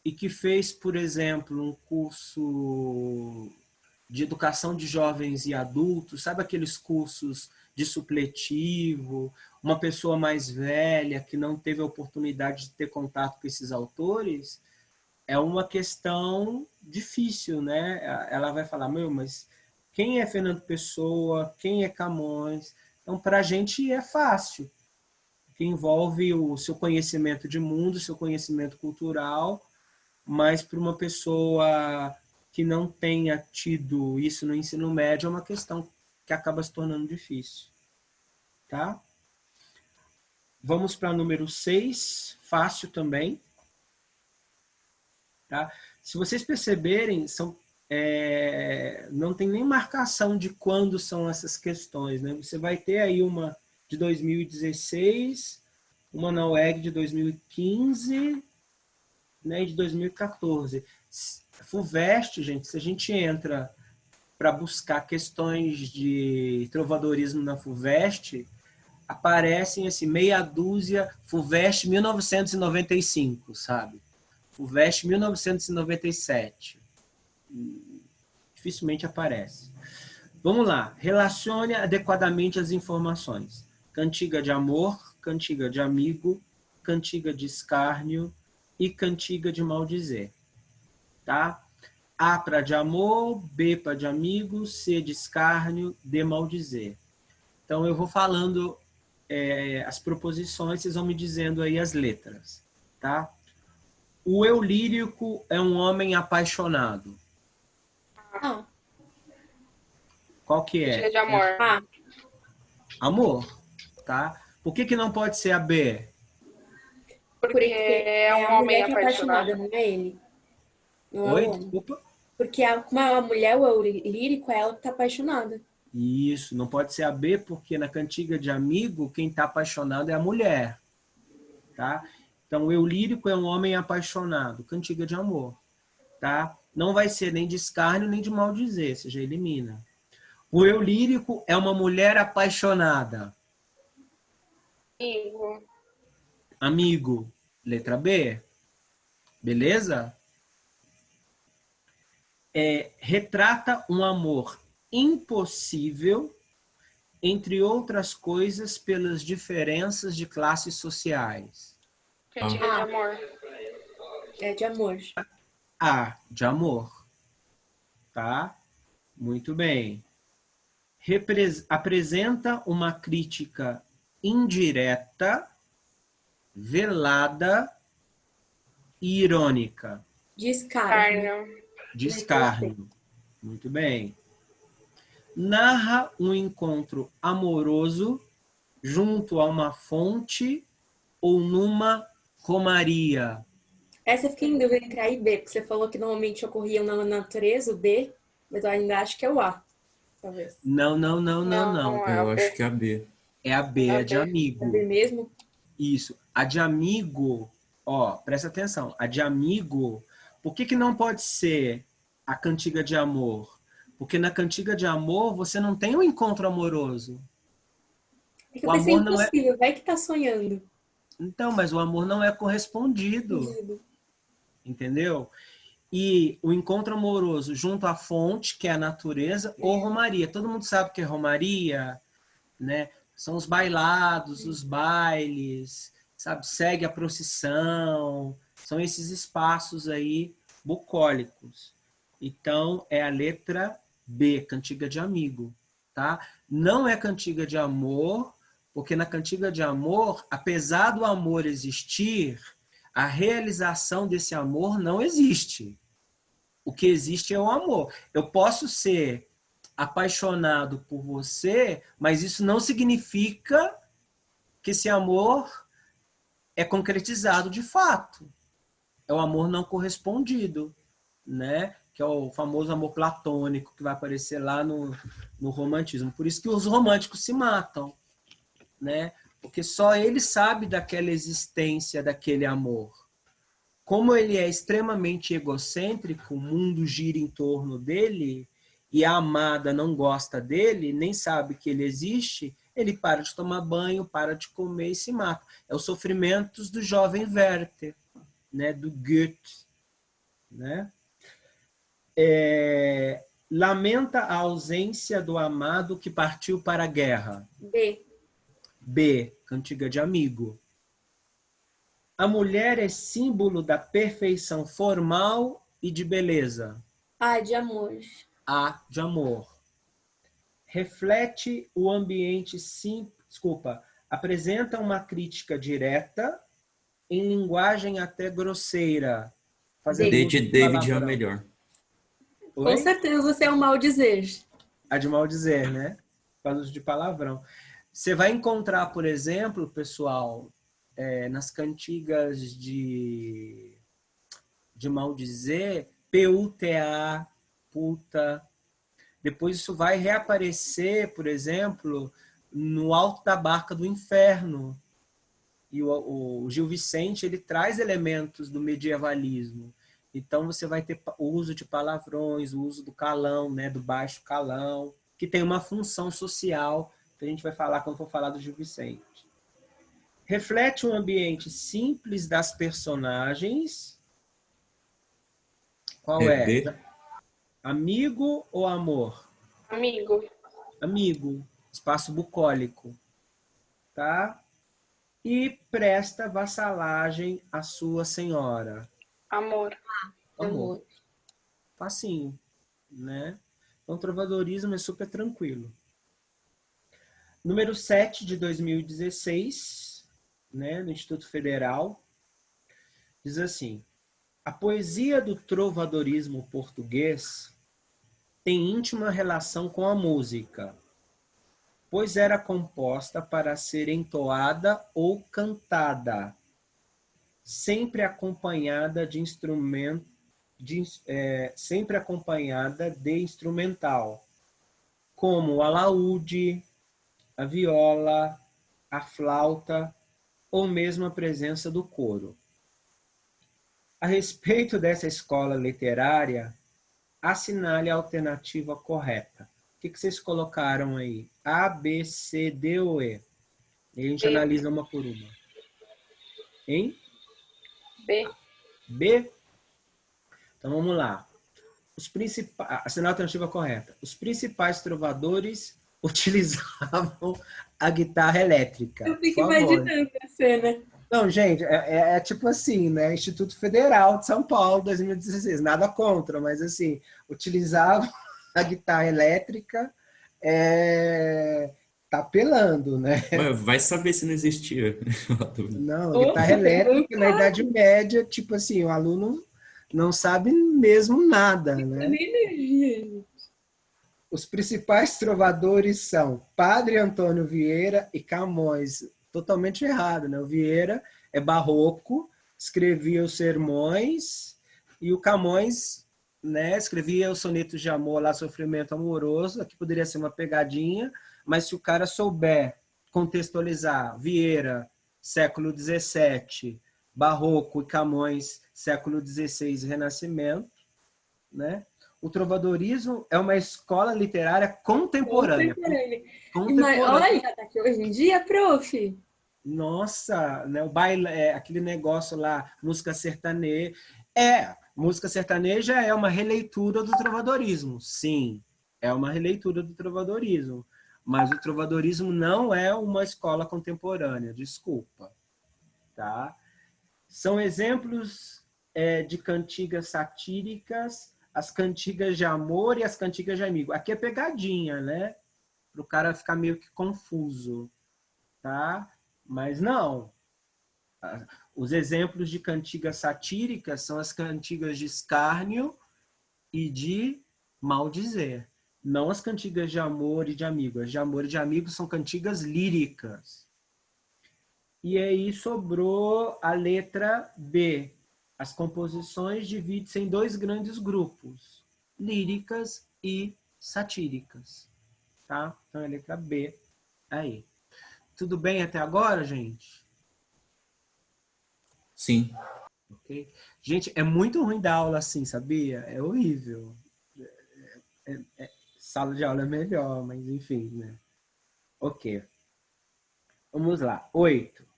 e que fez, por exemplo, um curso de educação de jovens e adultos, sabe aqueles cursos de supletivo, uma pessoa mais velha que não teve a oportunidade de ter contato com esses autores, é uma questão difícil, né? Ela vai falar, mas quem é Fernando Pessoa? Quem é Camões? Então, para a gente é fácil, que envolve o seu conhecimento de mundo, o seu conhecimento cultural, mas para uma pessoa que não tenha tido isso no ensino médio é uma questão que acaba se tornando difícil. Tá? Vamos para o número 6, fácil também. Tá? Se vocês perceberem, não tem nem marcação de quando são essas questões. Né? Você vai ter aí uma de 2016, uma na UEG de 2015, né, e de 2014. FUVEST, gente, se a gente entra para buscar questões de trovadorismo na FUVEST, aparecem assim, meia dúzia, FUVEST 1995, sabe? FUVEST 1997. Dificilmente aparece. Vamos lá. Relacione adequadamente as informações. Cantiga de amor, cantiga de amigo, cantiga de escárnio e cantiga de maldizer. Tá? A para de amor, B para de amigo, C de escárnio, D maldizer. Então eu vou falando as proposições, vocês vão me dizendo aí as letras. Tá? O eu lírico é um homem apaixonado. Ah. Qual que é? Cantiga de amor. Amor, tá? Por que não pode ser a B? Porque é um homem apaixonado. Não é ele. Não é Oi, o homem. desculpa. Porque como é uma mulher, o eu lírico, é ela que tá apaixonada. Isso, não pode ser a B, porque na cantiga de amigo, quem está apaixonado é a mulher. Tá? Então, o eu lírico é um homem apaixonado, cantiga de amor. Tá? Não vai ser nem de escárnio, nem de maldizer, você já elimina. O eu lírico é uma mulher apaixonada. Amigo. Amigo, letra B. Beleza? Retrata um amor impossível, entre outras coisas, pelas diferenças de classes sociais. Cantiga de amor. É de amor. A, de amor. Tá? Muito bem. Apresenta uma crítica indireta, velada e irônica. De escárnio. De escárnio. Muito bem. Narra um encontro amoroso junto a uma fonte ou numa romaria. Essa eu fiquei em dúvida entre A e B, porque você falou que normalmente ocorriam na natureza, o B, mas eu ainda acho que é o A, talvez. Não. Eu acho que é a B. É a B, a de amigo. É a B mesmo? Isso. A de amigo, presta atenção. A de amigo, por que não pode ser a cantiga de amor? Porque na cantiga de amor você não tem um encontro amoroso. É que eu pensei impossível, vai que tá sonhando. Então, mas o amor não é correspondido. Entendeu? E o encontro amoroso junto à fonte, que é a natureza, ou romaria. Todo mundo sabe o que é romaria, né? São os bailados, os bailes, sabe? Segue a procissão. São esses espaços aí bucólicos. Então, é a letra B, cantiga de amigo, tá? Não é cantiga de amor, porque na cantiga de amor, apesar do amor existir, a realização desse amor não existe. O que existe é o amor. Eu posso ser apaixonado por você, mas isso não significa que esse amor é concretizado de fato. É o amor não correspondido, né? Que é o famoso amor platônico que vai aparecer lá no romantismo. Por isso que os românticos se matam, né? Porque só ele sabe daquela existência, daquele amor. Como ele é extremamente egocêntrico, o mundo gira em torno dele e a amada não gosta dele, nem sabe que ele existe, ele para de tomar banho, para de comer e se mata. É os sofrimentos do jovem Werther, né? Do Goethe, né? Lamenta a ausência do amado que partiu para a guerra. B. B, cantiga de amigo. A mulher é símbolo da perfeição formal e de beleza. A, de amor. A, de amor. Reflete o ambiente apresenta uma crítica direta em linguagem até grosseira. D de David é a melhor. Oi? Com certeza você é um maldizer. A de maldizer, né? Faz uso de palavrão. Você vai encontrar, por exemplo, pessoal, nas cantigas de maldizer, PUTA, puta. Depois isso vai reaparecer, por exemplo, no Alto da Barca do Inferno. E o Gil Vicente, ele traz elementos do medievalismo. Então você vai ter o uso de palavrões, o uso do calão, né, do baixo calão, que tem uma função social, que a gente vai falar quando for falar do Gil Vicente. Reflete um ambiente simples das personagens. Qual é? Amigo ou amor? Amigo. Amigo. Espaço bucólico. Tá? E presta vassalagem à sua senhora. Amor. Amor. Facinho, né? Então, trovadorismo é super tranquilo. Número 7 de 2016, né, no Instituto Federal, diz assim: a poesia do trovadorismo português tem íntima relação com a música, pois era composta para ser entoada ou cantada, sempre acompanhada de instrumental, como o alaúde, a viola, a flauta ou mesmo a presença do coro. A respeito dessa escola literária, assinale a alternativa correta. O que vocês colocaram aí? A, B, C, D ou E? E a gente analisa uma por uma. Hein? B. B? Então vamos lá. Assinar a alternativa correta. Os principais trovadores utilizavam a guitarra elétrica. Eu fico imaginando a cena. Não, gente, é tipo assim, né? Instituto Federal de São Paulo, 2016. Nada contra, mas assim, utilizavam a guitarra elétrica, tá apelando, né? Vai saber se não existia. Não, a guitarra elétrica na Idade Média, tipo assim, o aluno não sabe mesmo nada, né? Os principais trovadores são Padre Antônio Vieira e Camões. Totalmente errado, né? O Vieira é barroco, escrevia os sermões, e o Camões, né, escrevia os sonetos de amor, lá, sofrimento amoroso, aqui poderia ser uma pegadinha, mas se o cara souber contextualizar Vieira, século XVII, barroco, e Camões, século XVI, Renascimento, né? O trovadorismo é uma escola literária contemporânea. Mas, olha, tá aqui hoje em dia, prof. Nossa, né, o baile, aquele negócio lá, música sertaneja. Música sertaneja é uma releitura do trovadorismo. Sim, é uma releitura do trovadorismo. Mas o trovadorismo não é uma escola contemporânea, desculpa. Tá? São exemplos de cantigas satíricas as cantigas de amor e as cantigas de amigo. Aqui é pegadinha, né? Para o cara ficar meio que confuso, tá? Mas não. Os exemplos de cantigas satíricas são as cantigas de escárnio e de maldizer. Não as cantigas de amor e de amigo. As de amor e de amigo são cantigas líricas. E aí sobrou a letra B. As composições dividem-se em 2 grandes grupos, líricas e satíricas. Tá? Então, a letra B aí. Tudo bem até agora, gente? Sim. Okay. Gente, é muito ruim dar aula assim, sabia? É horrível. Sala de aula é melhor, mas enfim, né? Ok. Vamos lá. 8.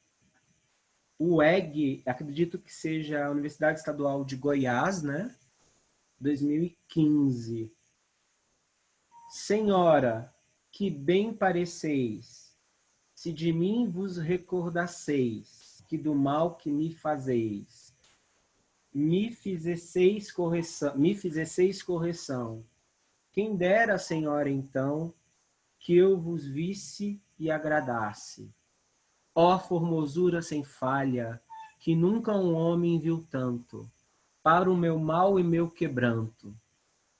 O UEG, acredito que seja a Universidade Estadual de Goiás, né? 2015. Senhora, que bem pareceis, se de mim vos recordasseis, que do mal que me fazeis, me fizesseis correção. Quem dera, senhora, então, que eu vos visse e agradasse. Ó formosura sem falha, que nunca um homem viu tanto, para o meu mal e meu quebranto.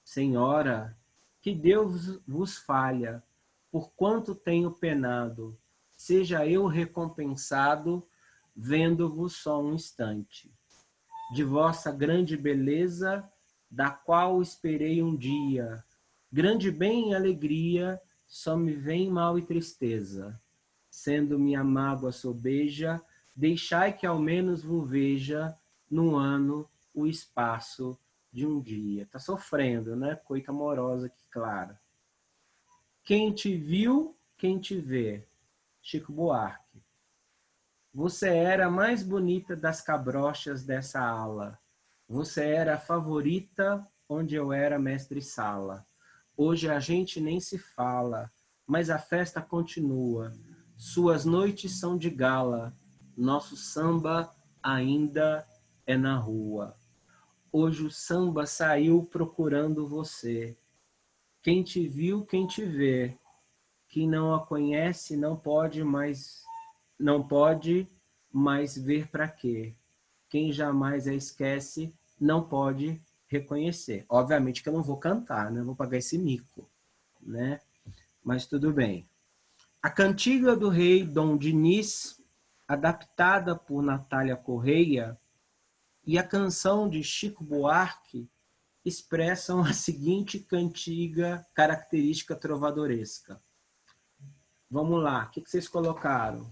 Senhora, que Deus vos falha, por quanto tenho penado, seja eu recompensado, vendo-vos só um instante. De vossa grande beleza, da qual esperei um dia, grande bem e alegria, só me vem mal e tristeza. Sendo minha mágoa sobeja, deixai que ao menos vos veja, num ano, o espaço de um dia. Tá sofrendo, né? Coita amorosa aqui, claro. Quem te viu, quem te vê. Chico Buarque. Você era a mais bonita das cabrochas dessa ala. Você era a favorita onde eu era mestre-sala. Hoje a gente nem se fala, mas a festa continua. Suas noites são de gala, nosso samba ainda é na rua. Hoje o samba saiu procurando você. Quem te viu, quem te vê. Quem não a conhece não pode mais ver para quê. Quem jamais a esquece não pode reconhecer. Obviamente que eu não vou cantar, né? Vou pagar esse mico, né? Mas tudo bem. A cantiga do rei Dom Dinis, adaptada por Natália Correia, e a canção de Chico Buarque expressam a seguinte cantiga característica trovadoresca. Vamos lá, o que vocês colocaram?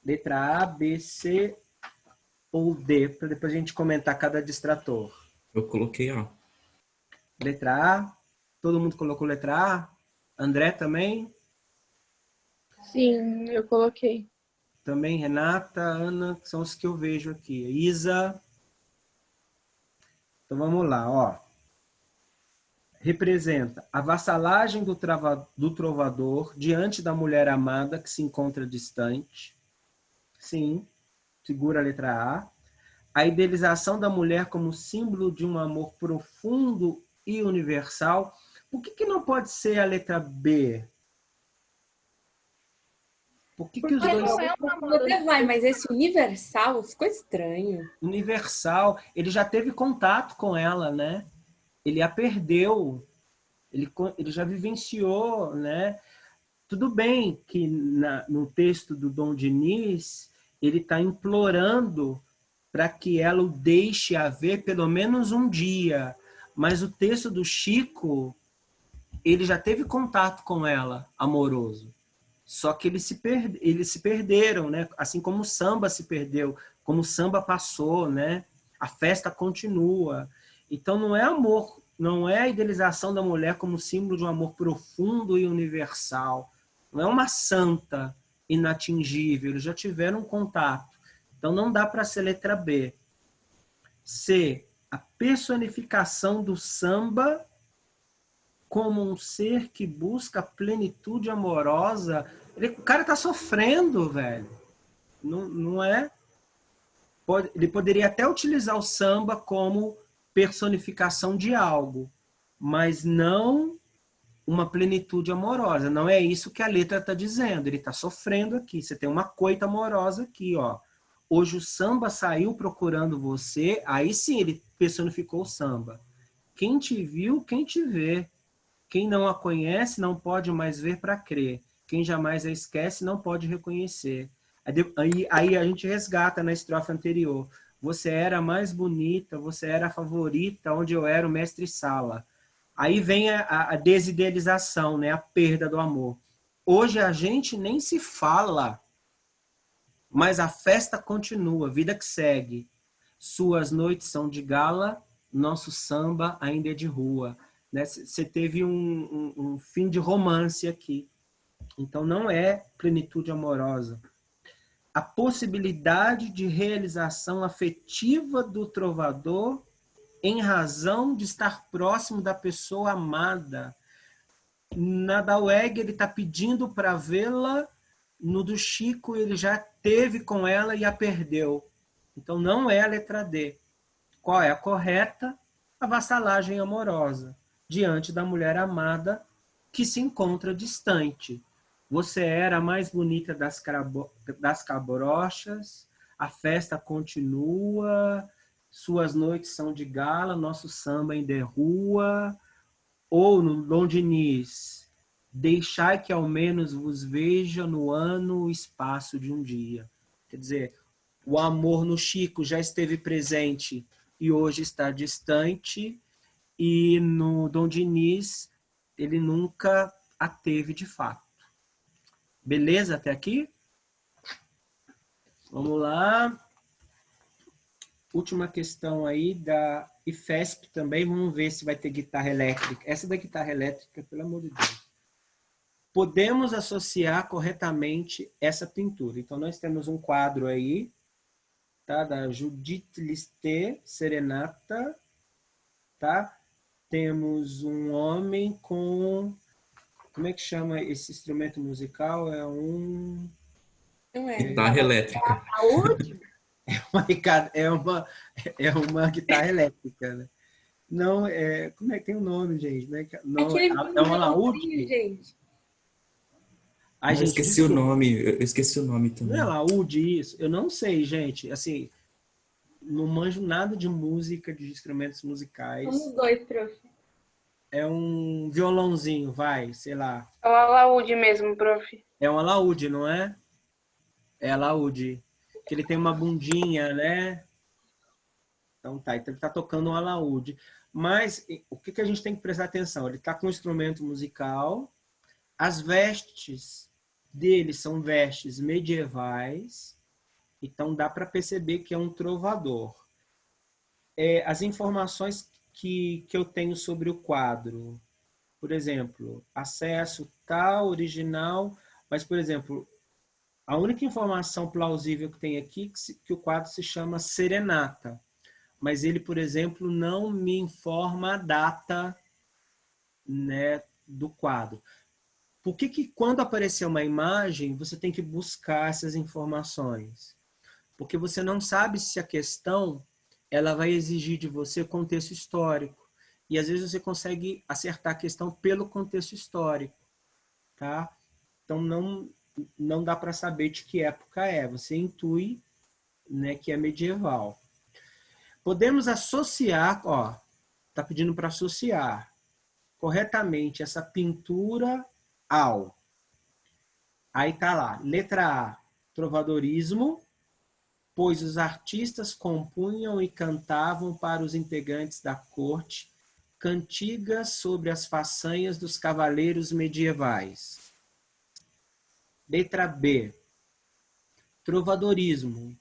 Letra A, B, C ou D, para depois a gente comentar cada distrator. Eu coloquei A. Letra A, todo mundo colocou letra A? André também? Sim, eu coloquei. Também Renata, Ana, que são os que eu vejo aqui. Isa. Então vamos lá, ó. Representa a vassalagem do trovador diante da mulher amada que se encontra distante. Sim, segura a letra A. A idealização da mulher como símbolo de um amor profundo e universal. Por que não pode ser a letra B? Por que os dois... Até vai, mas esse universal ficou estranho. Universal, ele já teve contato com ela, né? Ele a perdeu, ele já vivenciou, né? Tudo bem que no texto do Dom Dinis, ele está implorando para que ela o deixe haver pelo menos um dia, mas o texto do Chico, ele já teve contato com ela, amoroso. Só que eles se perderam, né? Assim como o samba se perdeu, como o samba passou, né? A festa continua. Então não é amor, não é a idealização da mulher como símbolo de um amor profundo e universal. Não é uma santa inatingível, eles já tiveram contato. Então não dá para ser letra B. C, a personificação do samba como um ser que busca plenitude amorosa. O cara está sofrendo, velho. Não é? Ele poderia até utilizar o samba como personificação de algo, mas não uma plenitude amorosa. Não é isso que a letra está dizendo. Ele está sofrendo aqui. Você tem uma coita amorosa aqui, ó. Hoje o samba saiu procurando você. Aí sim ele personificou o samba. Quem te viu, quem te vê. Quem não a conhece não pode mais ver para crer. Quem jamais a esquece não pode reconhecer. Aí a gente resgata na estrofe anterior. Você era a mais bonita, você era a favorita, onde eu era o mestre-sala. Aí vem a desidealização, né? A perda do amor. Hoje a gente nem se fala, mas a festa continua, vida que segue. Suas noites são de gala, nosso samba ainda é de rua. Você teve um fim de romance aqui. Então não é plenitude amorosa. A possibilidade de realização afetiva do trovador em razão de estar próximo da pessoa amada. Na da UEG ele está pedindo para vê-la, no do Chico ele já teve com ela e a perdeu. Então não é a letra D. Qual é a correta? A vassalagem amorosa, diante da mulher amada que se encontra distante. Você era a mais bonita das cabrochas, a festa continua, suas noites são de gala, nosso samba ainda é rua. Ou no Dom Diniz, deixai que ao menos vos veja no ano o espaço de um dia. Quer dizer, o amor no Chico já esteve presente e hoje está distante, e no Dom Diniz ele nunca a teve de fato. Beleza até aqui? Vamos lá. Última questão aí da IFESP também. Vamos ver se vai ter guitarra elétrica. Essa da guitarra elétrica, pelo amor de Deus. Podemos associar corretamente essa pintura. Então, nós temos um quadro aí, tá? Da Judith Listet, Serenata. Tá? Temos um homem com... Como é que chama esse instrumento musical? É um... Guitarra elétrica. É uma guitarra elétrica, né? Não, como é que tem um nome, gente? Não, é um alaúde? Gente. Eu esqueci o nome. Eu esqueci o nome também. Não é alaúde isso? Eu não sei, gente. Assim, não manjo nada de música, de instrumentos musicais. Somos dois, prof. É um violãozinho, vai, sei lá. É o alaúde mesmo, prof. É um alaúde, não é? É alaúde. Que ele tem uma bundinha, né? Então tá, então ele tá tocando um alaúde. Mas o que a gente tem que prestar atenção? Ele tá com um instrumento musical, as vestes dele são vestes medievais, então dá para perceber que é um trovador. As informações que eu tenho sobre o quadro, por exemplo, acesso tal, original, mas, por exemplo, a única informação plausível que tem aqui é que o quadro se chama Serenata. Mas ele, por exemplo, não me informa a data, né, do quadro. Por que quando aparecer uma imagem, você tem que buscar essas informações? Porque você não sabe se a questão ela vai exigir de você contexto histórico. E às vezes você consegue acertar a questão pelo contexto histórico. Tá? Então não dá para saber de que época é. Você intui, né, que é medieval. Podemos associar, ó, está pedindo para associar corretamente essa pintura ao. Aí tá lá, letra A, trovadorismo, pois os artistas compunham e cantavam para os integrantes da corte cantigas sobre as façanhas dos cavaleiros medievais. Letra B, trovadorismo,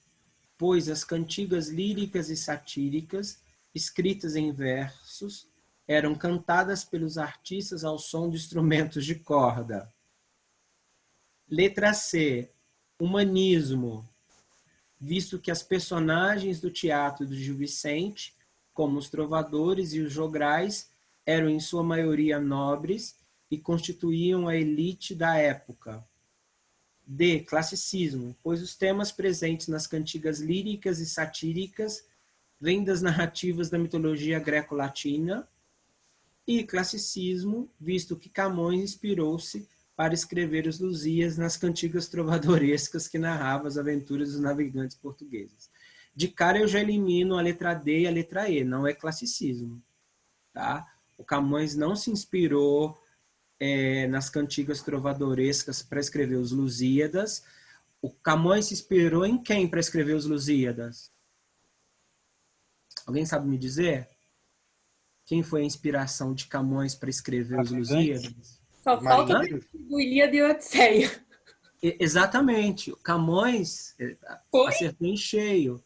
pois as cantigas líricas e satíricas, escritas em versos, eram cantadas pelos artistas ao som de instrumentos de corda. Letra C, humanismo, visto que as personagens do teatro do Gil Vicente, como os trovadores e os jograis, eram em sua maioria nobres e constituíam a elite da época. D, classicismo, pois os temas presentes nas cantigas líricas e satíricas vem das narrativas da mitologia greco-latina, e classicismo, visto que Camões inspirou-se para escrever os Lusíadas nas cantigas trovadorescas que narravam as aventuras dos navegantes portugueses. De cara eu já elimino a letra D e a letra E, não é classicismo. Tá? O Camões não se inspirou nas cantigas trovadorescas para escrever os Lusíadas. O Camões se inspirou em quem para escrever os Lusíadas? Alguém sabe me dizer? Quem foi a inspiração de Camões para escrever os Lusíadas? Só falta o Ilíada e Odisseia. Exatamente. O Camões acertou em cheio.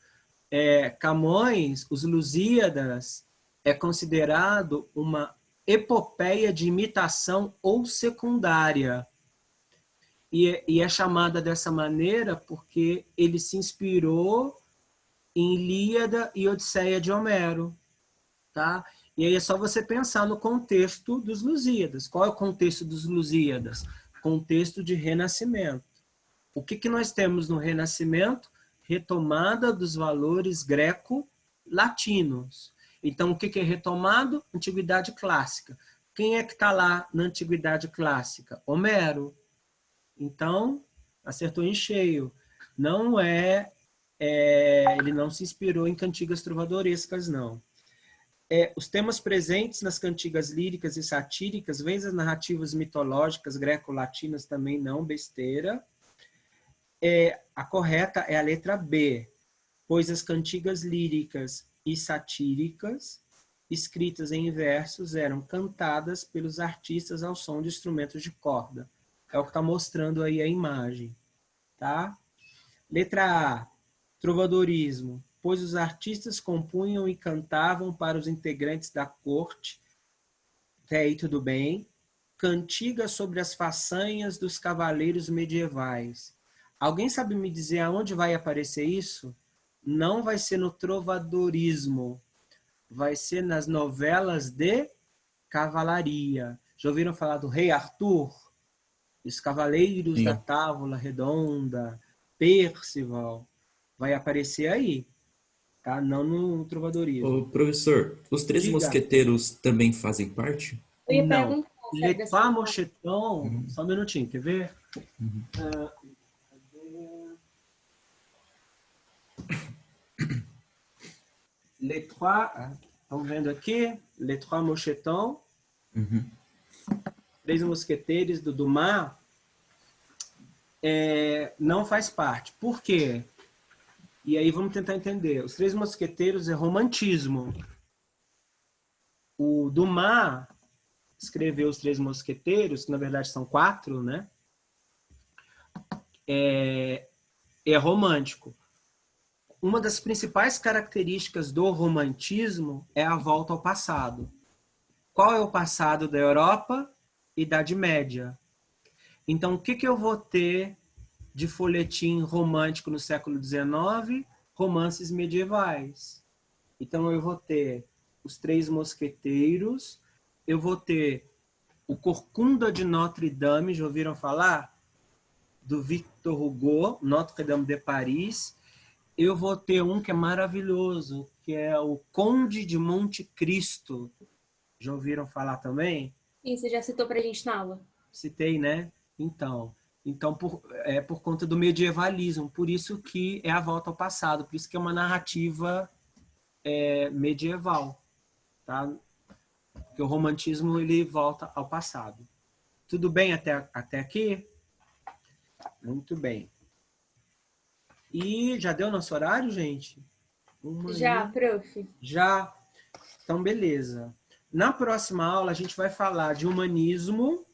Camões, os Lusíadas, é considerado uma epopeia de imitação ou secundária. E é chamada dessa maneira porque ele se inspirou em Ilíada e Odisseia de Homero. Tá? E aí é só você pensar no contexto dos Lusíadas. Qual é o contexto dos Lusíadas? Contexto de renascimento. O que nós temos no renascimento? Retomada dos valores greco-latinos. Então, o que é retomado? Antiguidade clássica. Quem é que está lá na Antiguidade clássica? Homero. Então, acertou em cheio. Não ele não se inspirou em cantigas trovadorescas, não. Os temas presentes nas cantigas líricas e satíricas vêm das narrativas mitológicas greco-latinas também, não besteira. A correta é a letra B, pois as cantigas líricas e satíricas, escritas em versos, eram cantadas pelos artistas ao som de instrumentos de corda. É o que está mostrando aí a imagem. Tá? Letra A, trovadorismo, pois os artistas compunham e cantavam para os integrantes da corte, até aí tudo bem, cantigas sobre as façanhas dos cavaleiros medievais. Alguém sabe me dizer aonde vai aparecer isso? Não vai ser no trovadorismo, vai ser nas novelas de cavalaria. Já ouviram falar do Rei Arthur? Os Cavaleiros Sim. da Távola Redonda, Percival, vai aparecer aí. Tá? Não no trovadorismo. Ô, professor, os Três Diga. Mosqueteiros também fazem parte? Eu ia Não. perguntar. Les Trois Mosquetons, só um minutinho, quer ver? Les Trois, estão vendo aqui? Les Trois Mosquetons, Três Mosqueteiros do Dumas, não faz parte. Por quê? E aí vamos tentar entender. Os Três Mosqueteiros é romantismo. O Dumas escreveu Os Três Mosqueteiros, que na verdade são 4, né? É romântico. Uma das principais características do romantismo é a volta ao passado. Qual é o passado da Europa? Idade Média. Então, o que eu vou ter de folhetim romântico no século XIX? Romances medievais. Então, eu vou ter Os Três Mosqueteiros, eu vou ter o Corcunda de Notre Dame, já ouviram falar? Do Victor Hugo, Notre Dame de Paris. Eu vou ter um que é maravilhoso, que é o Conde de Monte Cristo. Já ouviram falar também? Sim, você já citou pra gente na aula. Citei, né? Então por conta do medievalismo, por isso que é a volta ao passado, por isso que é uma narrativa medieval, tá? Porque o romantismo ele volta ao passado. Tudo bem até aqui? Muito bem. E já deu nosso horário, gente? Já, prof. Já. Então, beleza. Na próxima aula, a gente vai falar de humanismo,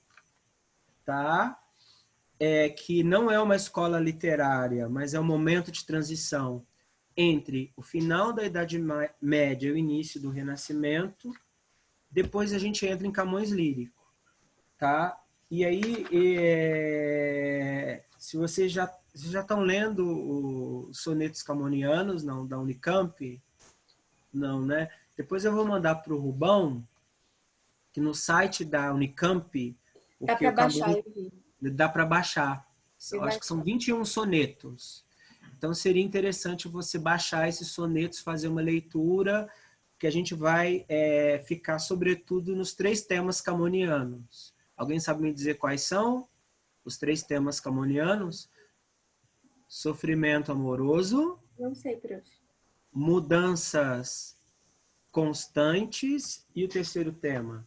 tá? Que não é uma escola literária, mas é um momento de transição entre o final da Idade Média e o início do Renascimento. Depois a gente entra em Camões lírico, tá? E aí, se vocês já estão lendo os sonetos camonianos, não, da Unicamp? Não, né? Depois eu vou mandar para o Rubão, que no site da Unicamp... Dá para baixar. Dá para baixar. Eu acho que são 21 sonetos. Então, seria interessante você baixar esses sonetos, fazer uma leitura, que a gente vai ficar, sobretudo, nos 3 temas camonianos. Alguém sabe me dizer quais são os 3 temas camonianos? Sofrimento amoroso. Não sei, prof. Mudanças constantes. E o terceiro tema?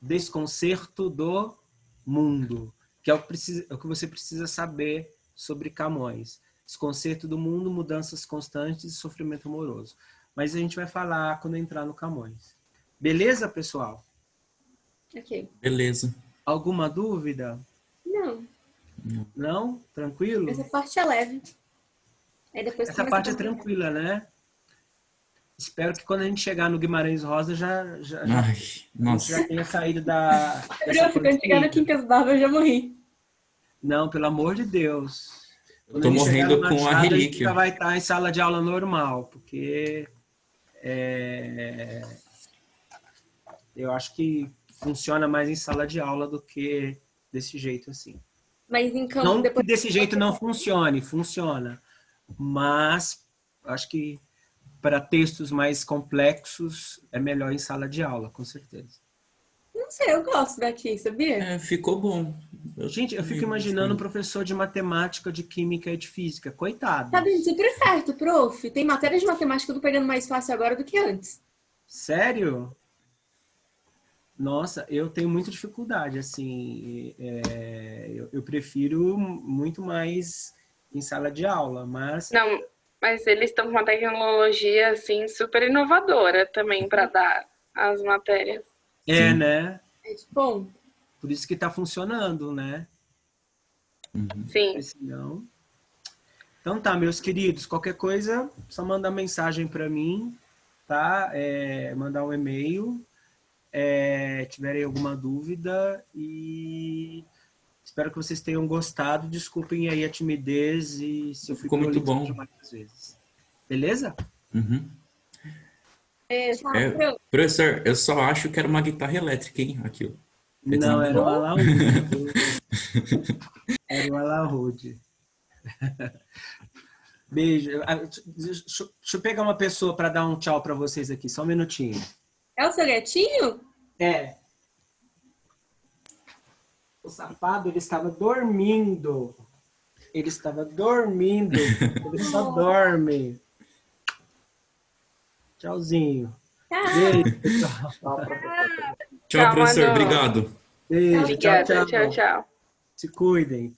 Desconcerto do mundo. Que é o que você precisa saber sobre Camões. Desconcerto do mundo, mudanças constantes e sofrimento amoroso. Mas a gente vai falar quando entrar no Camões. Beleza, pessoal? Ok. Beleza. Alguma dúvida? Não. Não? Tranquilo? Essa parte é leve. Aí depois Essa parte é tranquila, né? Espero que quando a gente chegar no Guimarães Rosa Ai, a gente nossa. já tenha saído da... Prof, quando chegar no Quincas Barba eu já morri. Não, pelo amor de Deus. Eu tô morrendo com a relíquia. A gente já vai estar em sala de aula normal, porque eu acho que funciona mais em sala de aula do que desse jeito assim. Mas em campo, Não depois... que desse jeito não funcione, funciona. Mas acho que para textos mais complexos é melhor em sala de aula, com certeza. Não sei, eu gosto daqui, sabia? Ficou bom. Gente, eu fico imaginando um professor de matemática, de química e de física. Coitado. Tá dando super certo, prof. Tem matéria de matemática que eu tô pegando mais fácil agora do que antes. Sério? Nossa, eu tenho muita dificuldade, assim. Eu prefiro muito mais em sala de aula, mas... Não, mas eles estão com uma tecnologia, assim, super inovadora também para dar as matérias. É, né? É bom. Por isso que tá funcionando, né? Sim. Senão... Então tá, meus queridos, qualquer coisa, só mandar mensagem para mim, tá? Mandar um e-mail, tiverem alguma dúvida, e espero que vocês tenham gostado. Desculpem aí a timidez e se eu fui Ficou muito bom. demais vezes. Beleza? Professor, eu só acho que era uma guitarra elétrica, hein? Aquilo. Não, era um alaúde. Era um alaúde. Beijo. Deixa eu pegar uma pessoa para dar um tchau para vocês aqui. Só um minutinho. É o seu gatinho? É. O safado, ele estava dormindo. Ele estava dormindo. Ele só dorme. Tchauzinho. Beijo, pessoal. Tchau, professor. Manu. Obrigado. Beijo. Obrigada. Tchau, tchau. Se cuidem.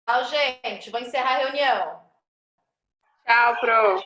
Tchau, gente. Vou encerrar a reunião. Tchau, Pro.